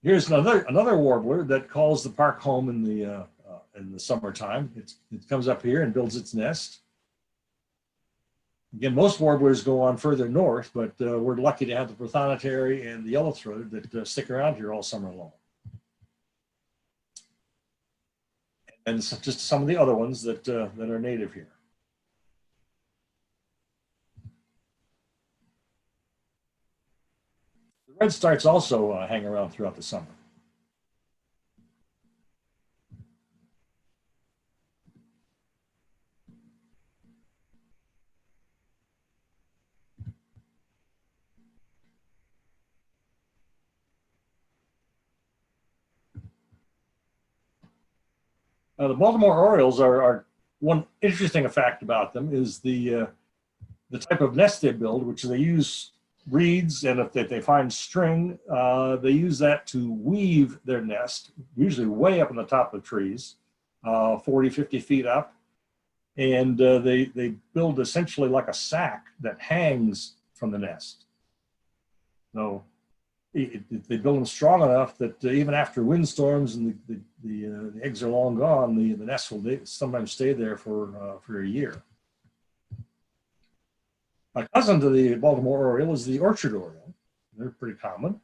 Here's another warbler that calls the park home in the summertime. It comes up here and builds its nest. Again, most warblers go on further north, but we're lucky to have the prothonotary and the yellow-throated that stick around here all summer long. And just some of the other ones that are native here. The redstarts also hang around throughout the summer. The Baltimore Orioles are one interesting fact about them is the type of nest they build, which they use reeds, and if they find string, they use that to weave their nest, usually way up on the top of the trees, 40, 50 feet up. And they build essentially like a sack that hangs from the nest. So they build them strong enough that even after windstorms and the eggs are long gone, the nest will sometimes stay there for a year. A cousin to the Baltimore Oriole is the orchard oriole. They're pretty common.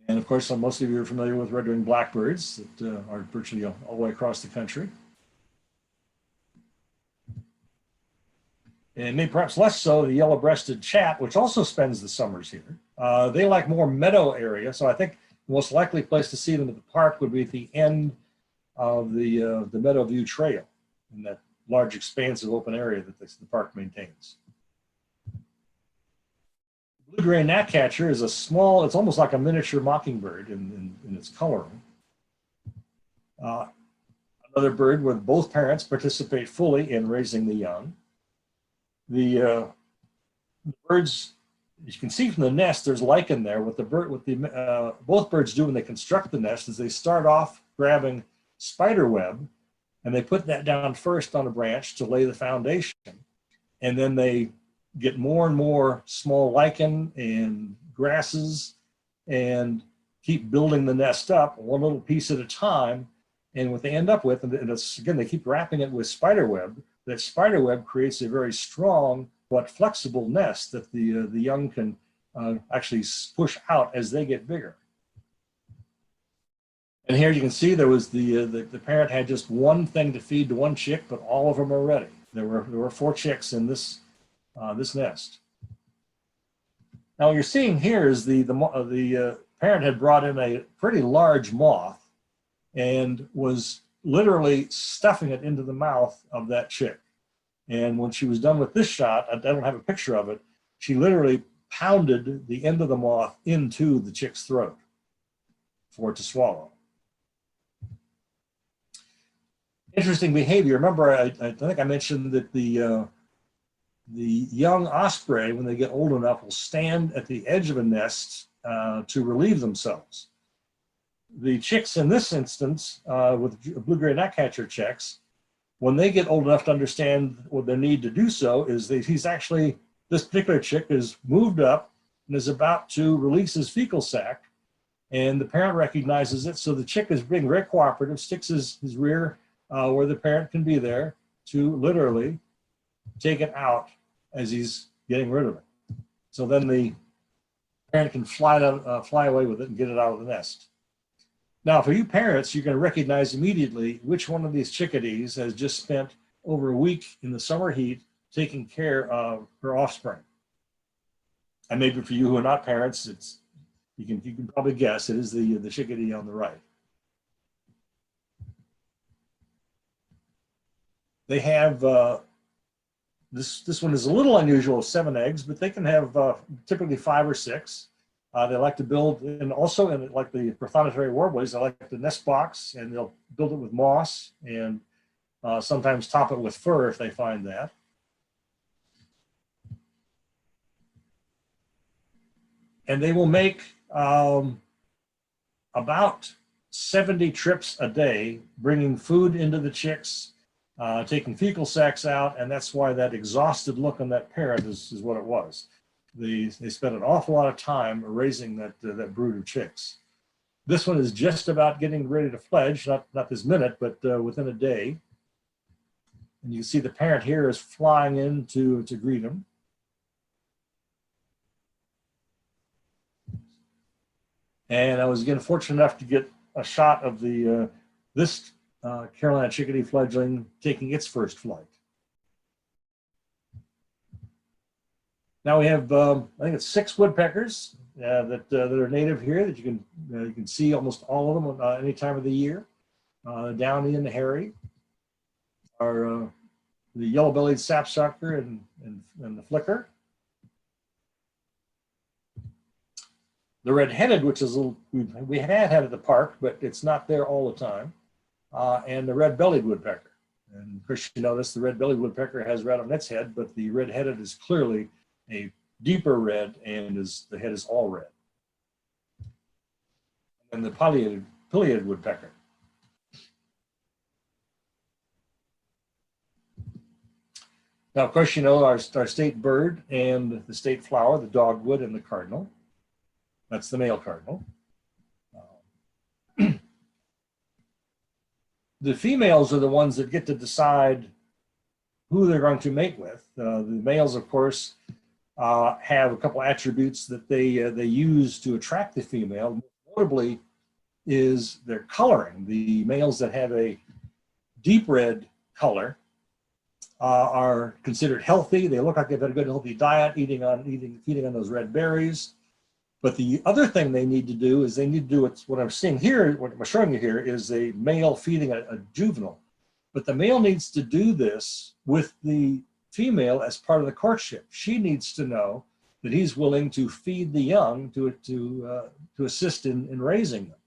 And of course, most of you are familiar with red-winged blackbirds that are virtually all the way across the country. And maybe perhaps less so the yellow-breasted chat, which also spends the summers here. They like more meadow area, so I think the most likely place to see them at the park would be at the end of the Meadowview Trail, in that large expanse of open area that the park maintains. Blue-gray gnatcatcher is a small, it's almost like a miniature mockingbird in its coloring. Another bird where both parents participate fully in raising the young. The birds, as you can see from the nest, there's lichen there. What both birds do when they construct the nest is they start off grabbing spider web, and they put that down first on a branch to lay the foundation, and then they get more and more small lichen and grasses and keep building the nest up one little piece at a time. And what they end up with, and it's, again, they keep wrapping it with spider web. That spider web creates a very strong but flexible nest that the young can actually push out as they get bigger. And here you can see there was the parent had just one thing to feed to one chick, but all of them are ready. There were 4 chicks in this nest. Now what you're seeing here is the parent had brought in a pretty large moth and was literally stuffing it into the mouth of that chick. And when she was done with this shot, I don't have a picture of it, she literally pounded the end of the moth into the chick's throat for it to swallow. Interesting behavior. Remember, I think I mentioned that the young osprey, when they get old enough, will stand at the edge of a nest to relieve themselves. The chicks in this instance, with blue-gray gnatcatcher chicks, when they get old enough to understand what their need to do so, is that this particular chick is moved up and is about to release his fecal sac, and the parent recognizes it, so the chick is being very cooperative, sticks his rear where the parent can be there to literally take it out as he's getting rid of it. So then the parent can fly away with it and get it out of the nest. Now, for you parents, you're going to recognize immediately which one of these chickadees has just spent over a week in the summer heat taking care of her offspring. And maybe for you who are not parents, you can probably guess it is the chickadee on the right. They have This one is a little unusual, 7 eggs, but they can have typically 5 or 6. They like to build, and also in like the prothonotary warblers, they like the nest box, and they'll build it with moss and sometimes top it with fur if they find that. And they will make about 70 trips a day, bringing food into the chicks, taking fecal sacs out, and that's why that exhausted look on that parent is what it was. They spent an awful lot of time raising that brood of chicks. This one is just about getting ready to fledge, not this minute, but within a day. And you can see the parent here is flying in to greet him. And I was again fortunate enough to get a shot of this Carolina chickadee fledgling taking its first flight. Now we have, I think it's 6 woodpeckers that are native here that you can see almost all of them any time of the year. Downy and the hairy are the yellow-bellied sapsucker and the flicker. The red-headed, which is we had at the park, but it's not there all the time, and the red-bellied woodpecker. And of course, you notice the red-bellied woodpecker has red on its head, but the red-headed is clearly a deeper red, and the head is all red. And the pileated woodpecker. Now, of course, you know our state bird and the state flower, the dogwood and the cardinal. That's the male cardinal. The females are the ones that get to decide who they're going to mate with. The males, of course, have a couple attributes that they use to attract the female. Notably is their coloring. The males that have a deep red color are considered healthy. They look like they've had a good healthy diet, feeding on those red berries. But the other thing they need to do is they need to do what I'm seeing here, what I'm showing you here is a male feeding a juvenile. But the male needs to do this with the female as part of the courtship. She needs to know that he's willing to feed the young to assist in raising them.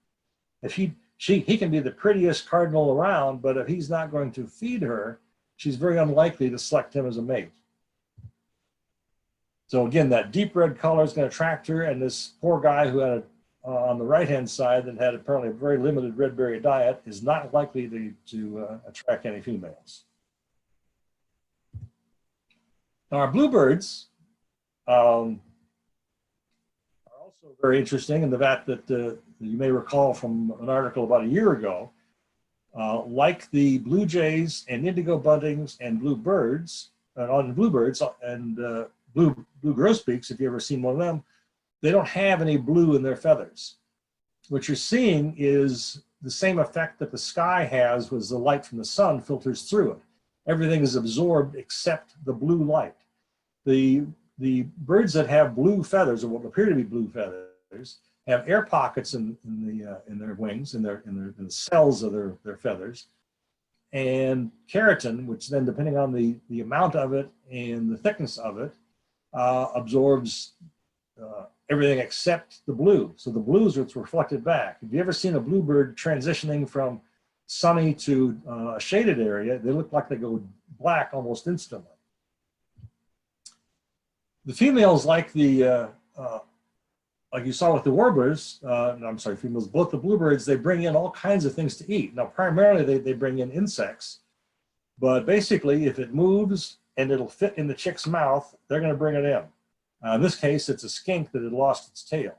If he can be the prettiest cardinal around, but if he's not going to feed her, she's very unlikely to select him as a mate. So again, that deep red color is going to attract her, and this poor guy who had on the right-hand side that had apparently a very limited red berry diet is not likely to attract any females. Now our bluebirds are also very interesting in the fact that you may recall from an article about a year ago, like the blue jays and indigo buntings and bluebirds, and blue grosbeaks, if you've ever seen one of them, they don't have any blue in their feathers. What you're seeing is the same effect that the sky has as the light from the sun filters through it. Everything is absorbed except the blue light. The birds that have blue feathers, or what appear to be blue feathers, have air pockets in their wings, in the cells of their feathers, and keratin, which then, depending on the amount of it and the thickness of it, absorbs everything except the blue. So the blue is what's reflected back. Have you ever seen a bluebird transitioning from sunny to a shaded area? They look like they go black almost instantly. The females, like like you saw with the warblers, I'm sorry, females, both the bluebirds, they bring in all kinds of things to eat. Now, primarily they bring in insects, but basically if it moves and it'll fit in the chick's mouth, they're going to bring it in. In this case, it's a skink that had lost its tail.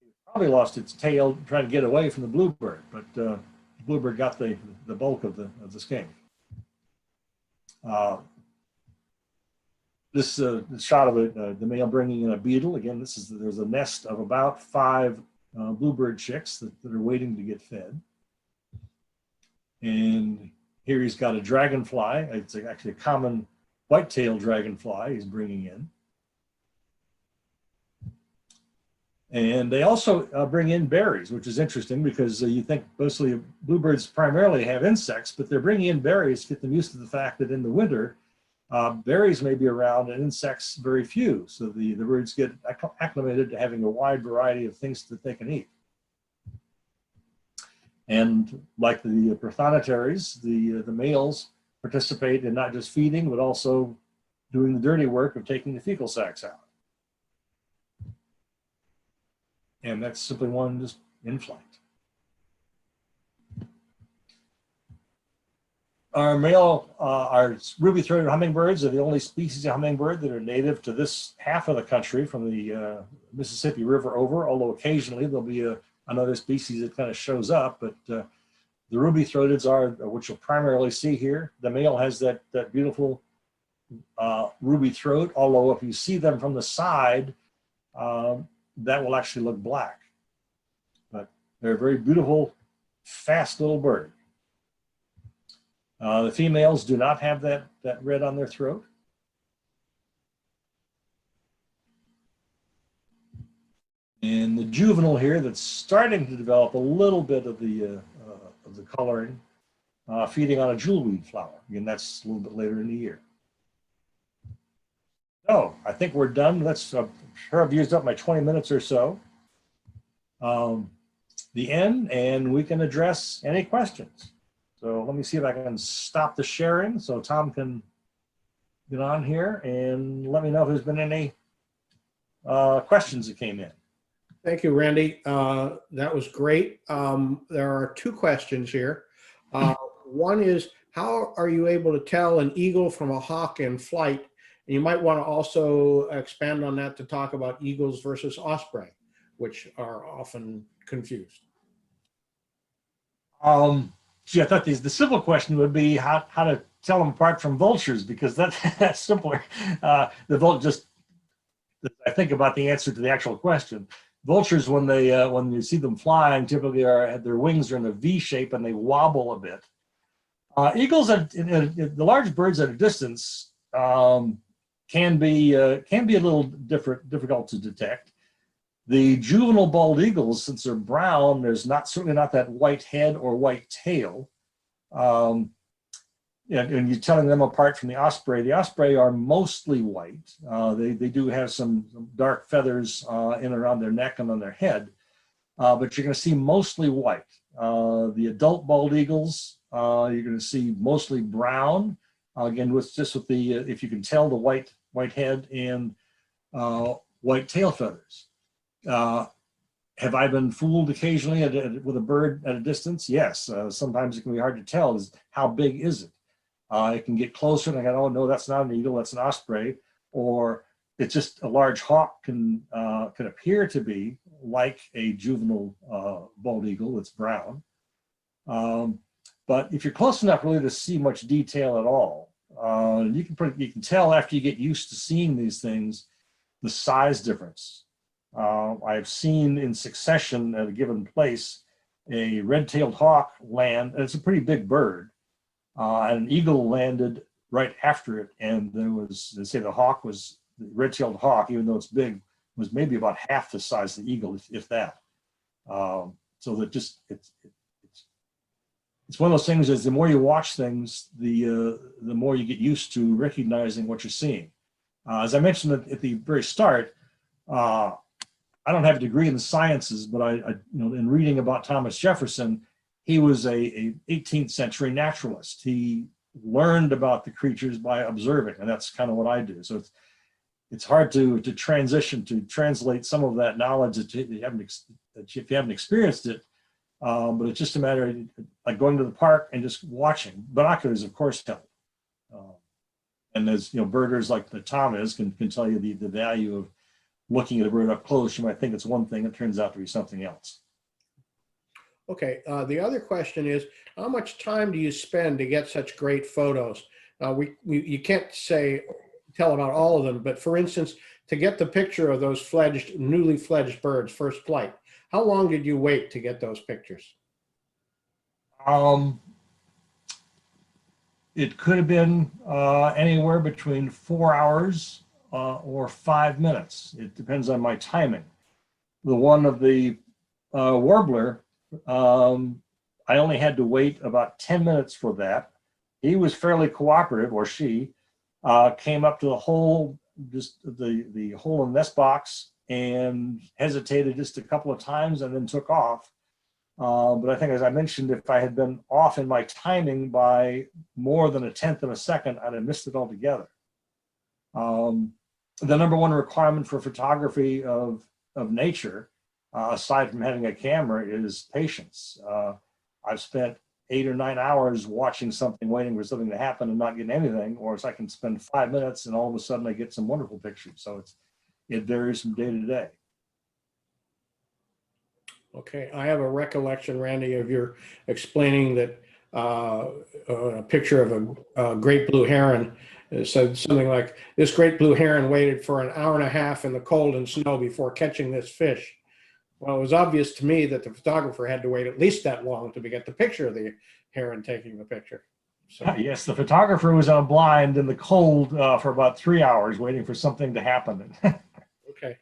It probably lost its tail trying to get away from the bluebird, but the bluebird got the bulk of the skink. This shot of the male bringing in a beetle. Again, there's a nest of about 5 bluebird chicks that are waiting to get fed. And here he's got a dragonfly. It's actually a common white-tailed dragonfly he's bringing in. And they also bring in berries, which is interesting because you think mostly bluebirds primarily have insects, but they're bringing in berries to get them used to the fact that in the winter, berries may be around and insects very few. So the birds get acclimated to having a wide variety of things that they can eat. And like the prothonotary, the males participate in not just feeding, but also doing the dirty work of taking the fecal sacs out. And that's simply one just in flight. Our ruby-throated hummingbirds are the only species of hummingbird that are native to this half of the country from the Mississippi River over, although occasionally there'll be another species that kind of shows up, but the ruby-throateds are, which you'll primarily see here. The male has that beautiful ruby throat, although if you see them from the side, that will actually look black. But they're a very beautiful, fast little bird. The females do not have that red on their throat. And the juvenile here that's starting to develop a little bit of the coloring, feeding on a jewelweed flower. Again, that's a little bit later in the year. So I think we're done. Let's, I'm sure I've used up my 20 minutes or so. The end, and we can address any questions. So let me see if I can stop the sharing so Tom can get on here and let me know if there's been any questions that came in. Thank you, Randy. That was great. There are two questions here. One is, how are you able to tell an eagle from a hawk in flight? And you might want to also expand on that to talk about eagles versus osprey, which are often confused. Gee, I thought the simple question would be how to tell them apart from vultures, because that's simpler. The vulture, I think about the answer to the actual question. Vultures, when you see them flying, typically their wings are in a V shape and they wobble a bit. Eagles, the large birds at a distance, can be a little difficult to detect. The juvenile bald eagles, since they're brown, there's certainly not that white head or white tail. And you're telling them apart from the osprey are mostly white. They do have some dark feathers in and around their neck and on their head, but you're going to see mostly white. The adult bald eagles, you're going to see mostly brown. Again, with the if you can tell the white head and white tail feathers. Have I been fooled occasionally with a bird at a distance? Yes. Sometimes it can be hard to tell is how big is it. It can get closer and I go, oh no, that's not an eagle, that's an osprey, or it's just a large hawk can appear to be like a juvenile bald eagle that's brown. But if you're close enough really to see much detail at all, you can tell after you get used to seeing these things, the size difference. I've seen in succession at a given place a red-tailed hawk land, and it's a pretty big bird, and an eagle landed right after it, and there was, they say the red-tailed hawk, even though it's big, was maybe about half the size of the eagle, if that. So that just, it's one of those things is the more you watch things, the more you get used to recognizing what you're seeing. As I mentioned at the very start, I don't have a degree in the sciences, but in reading about Thomas Jefferson, he was a 18th century naturalist. He learned about the creatures by observing, and that's kind of what I do. So it's hard to translate some of that knowledge that if you haven't experienced it. But it's just a matter of like going to the park and just watching. Binoculars, of course, help. And as birders like the Tom can tell you the value of looking at a bird up close. You might think it's one thing, it turns out to be something else. Okay, the other question is, how much time do you spend to get such great photos? You can't tell about all of them, but for instance, to get the picture of those newly fledged birds, first flight, how long did you wait to get those pictures? It could have been anywhere between 4 hours or 5 minutes. It depends on my timing. The one of the warbler, I only had to wait about 10 minutes for that. He was fairly cooperative, or she. came up to the hole, just the hole in the nest box, and hesitated just a couple of times and then took off. But I think, as I mentioned, if I had been off in my timing by more than 1/10 of a second, I'd have missed it altogether. The number one requirement for photography of nature, aside from having a camera, is patience. I've spent 8 or 9 hours watching something, waiting for something to happen and not getting anything, or I can spend 5 minutes and all of a sudden I get some wonderful pictures. So it varies from day to day. Okay, I have a recollection, Randy, of your explaining that a picture of a great blue heron. It said something like, this great blue heron waited for 1.5 hours in the cold and snow before catching this fish. Well, it was obvious to me that the photographer had to wait at least that long to get the picture of the heron taking the picture. So, Yes, the photographer was on blind in the cold for about 3 hours waiting for something to happen. okay.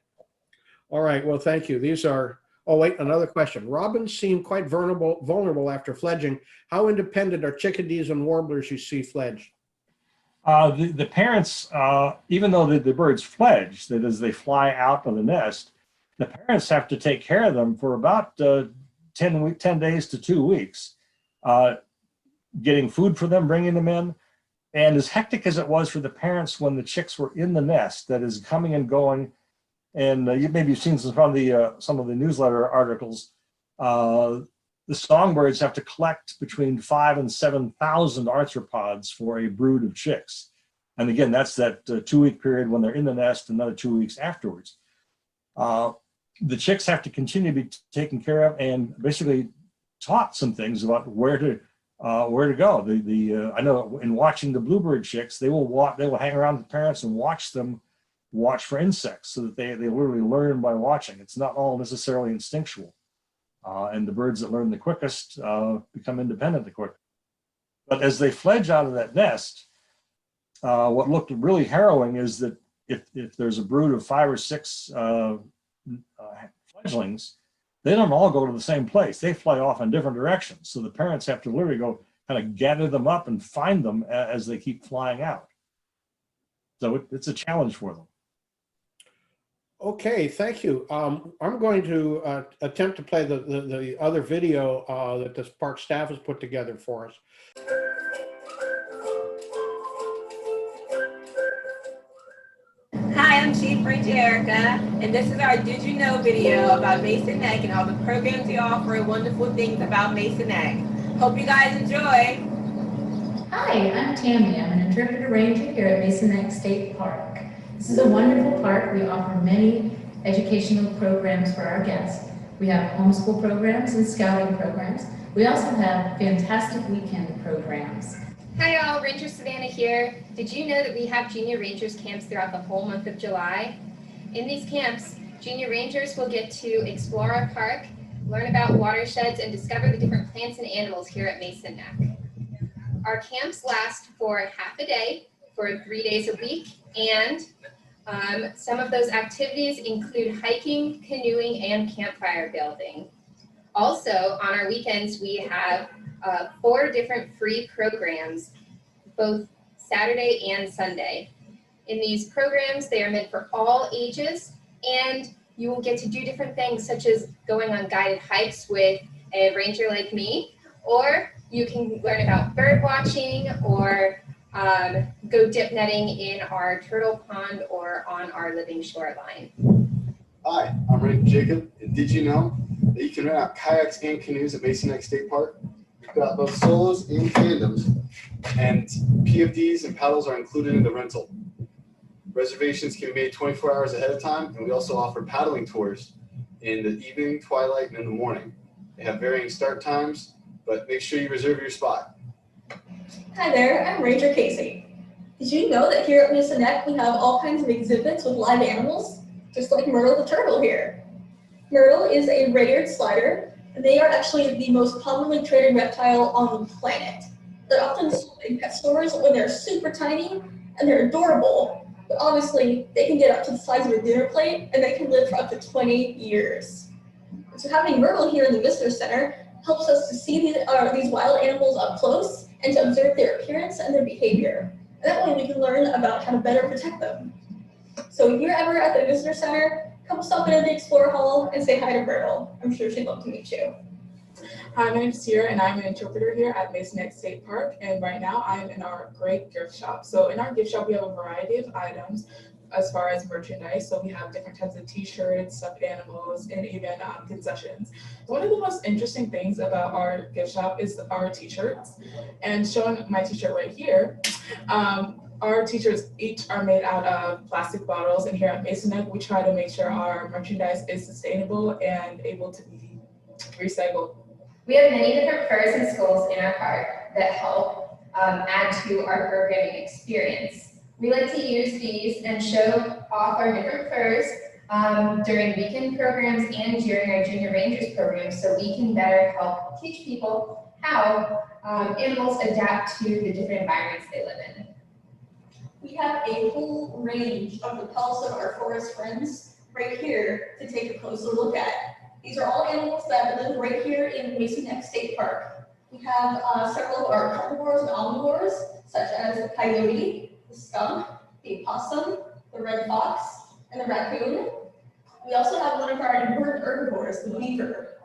All right, well, thank you. These are, oh wait, another question. Robins seem quite vulnerable after fledging. How independent are chickadees and warblers you see fledge? The parents, even though the birds fledge, that is, they fly out of the nest, the parents have to take care of them for about 10 days to 2 weeks, getting food for them, bringing them in. And as hectic as it was for the parents when the chicks were in the nest, that is, coming and going, and you've seen some of the newsletter articles, the songbirds have to collect between 5,000 and 7,000 arthropods for a brood of chicks. And again, that's that 2-week period when they're in the nest, another 2 weeks afterwards. The chicks have to continue to be taken care of and basically taught some things about where to go. I know in watching the bluebird chicks, they will hang around the parents and watch for insects, so that they literally learn by watching. It's not all necessarily instinctual. And the birds that learn the quickest become independent the quickest. But as they fledge out of that nest, what looked really harrowing is that if there's a brood of 5 or 6 fledglings, they don't all go to the same place. They fly off in different directions. So the parents have to literally go kind of gather them up and find them as they keep flying out. So it's a challenge for them. Okay, thank you. I'm going to attempt to play the other video that this park staff has put together for us. Hi, I'm Chief Ranger Erica, and this is our Did You Know video about Mason Neck and all the programs we offer and wonderful things about Mason Neck. Hope you guys enjoy. Hi, I'm Tammy. I'm an interpreter ranger here at Mason Neck State Park. This is a wonderful park. We offer many educational programs for our guests. We have homeschool programs and scouting programs. We also have fantastic weekend programs. Hi y'all, Ranger Savannah here. Did you know that we have Junior Rangers camps throughout the whole month of July? In these camps, Junior Rangers will get to explore our park, learn about watersheds, and discover the different plants and animals here at Mason Neck. Our camps last for half a day, for 3 days a week, and some of those activities include hiking, canoeing, and campfire building. Also, on our weekends, we have 4 different free programs, both Saturday and Sunday. In these programs, they are meant for all ages, and you will get to do different things, such as going on guided hikes with a ranger like me, or you can learn about bird watching, or go dip netting in our turtle pond or on our living shoreline. Hi, I'm Ranger Jacob, and did you know that you can rent out kayaks and canoes at Mason Neck State Park? We've got both solos and tandems, and PFDs and paddles are included in the rental. Reservations can be made 24 hours ahead of time, and we also offer paddling tours in the evening, twilight, and in the morning. They have varying start times, but make sure you reserve your spot. Hi there, I'm Ranger Casey. Did you know that here at Mason Neck we have all kinds of exhibits with live animals? Just like Myrtle the turtle here. Myrtle is a red-eared slider, and they are actually the most commonly traded reptile on the planet. They're often sold in pet stores when they're super tiny and they're adorable, but obviously they can get up to the size of a dinner plate and they can live for up to 20 years. So having Myrtle here in the Visitor Center helps us to see these wild animals up close and to observe their appearance and their behavior. And that way we can learn about how to better protect them. So if you're ever at the visitor center, come stop in at the Explorer Hall and say hi to Myrtle. I'm sure she'd love to meet you. Hi, my name is Sierra, and I'm an interpreter here at Mason Neck State Park. And right now, I'm in our great gift shop. So in our gift shop, we have a variety of items as far as merchandise. So we have different types of T-shirts, stuffed animals, and even concessions. One of the most interesting things about our gift shop is our T-shirts. And showing my T-shirt right here, our T-shirts each are made out of plastic bottles. And here at Mason Neck, we try to make sure our merchandise is sustainable and able to be recycled. We have many different furs and schools in our park that help add to our programming experience. We like to use these and show off our different furs during weekend programs and during our Junior Rangers programs so we can better help teach people how animals adapt to the different environments they live in. We have a whole range of the pelts of our forest friends right here to take a closer look at. These are all animals that live right here in Mason Neck State Park. We have several of our carnivores and omnivores, such as the coyote, the skunk, the opossum, the red fox, and the raccoon. We also have one of our important herbivores, the beaver.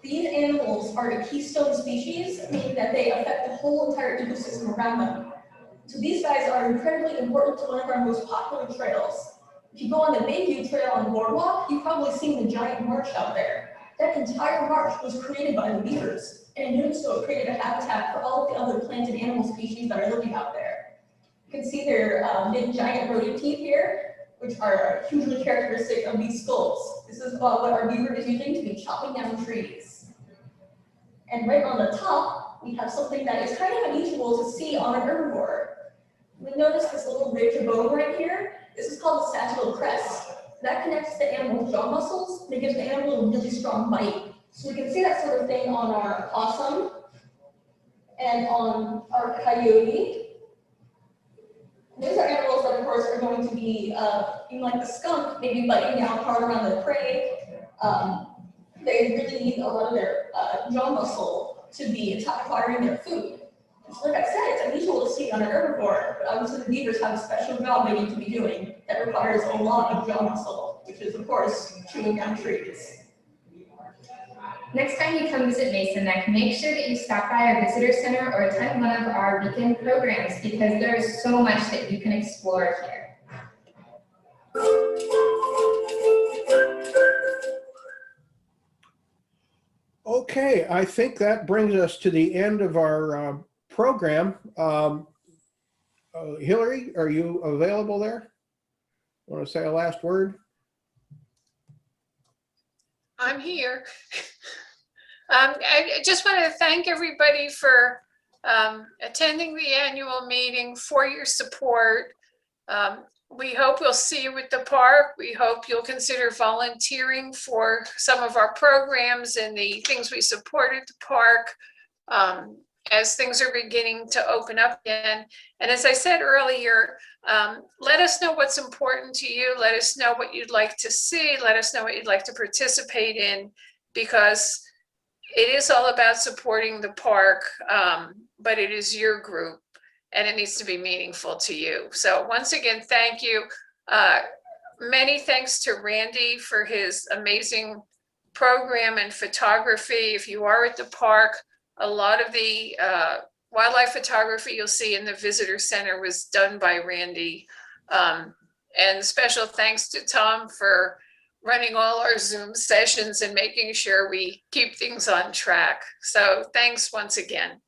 These animals are a keystone species, meaning that they affect the whole entire ecosystem around them. So these guys are incredibly important to one of our most popular trails. If you go on the Bayview Trail on Boardwalk, you've probably seen the giant marsh out there. That entire marsh was created by the beavers, and in doing so, it created a habitat for all of the other plant and animal species that are living out there. You can see their big giant rodent teeth here, which are hugely characteristic of these skulls. This is what our beaver is using to be chopping down trees. And right on the top, we have something that is kind of unusual to see on an herbivore. We notice this little ridge of bone right here. This is called the sagittal crest. That connects the animal's jaw muscles and it gives the animal a really strong bite. So we can see that sort of thing on our opossum and on our coyote. These are animals that, of course, are going to be, like the skunk, maybe biting down hard around their prey. They really need a lot of their jaw muscle to be acquiring their food. So like I said, it's unusual to see on an herbivore, but obviously the beavers have a special job they need to be doing that requires a lot of jaw muscle, which is, of course, chewing down trees. Next time you come visit Mason Neck, make sure that you stop by our visitor center or attend one of our weekend programs because there is so much that you can explore here. Okay, I think that brings us to the end of our program. Hillary, are you available there? Want to say a last word? I'm here. I just want to thank everybody for attending the annual meeting, for your support. We hope we'll see you at the park. We hope you'll consider volunteering for some of our programs and the things we support at the park as things are beginning to open up again. And as I said earlier, let us know what's important to you. Let us know what you'd like to see. Let us know what you'd like to participate in, because it is all about supporting the park, but it is your group and it needs to be meaningful to you. So once again, thank you. Many thanks to Randy for his amazing program and photography. If you are at the park, a lot of the wildlife photography you'll see in the visitor center was done by Randy. And special thanks to Tom for running all our Zoom sessions and making sure we keep things on track. So thanks once again.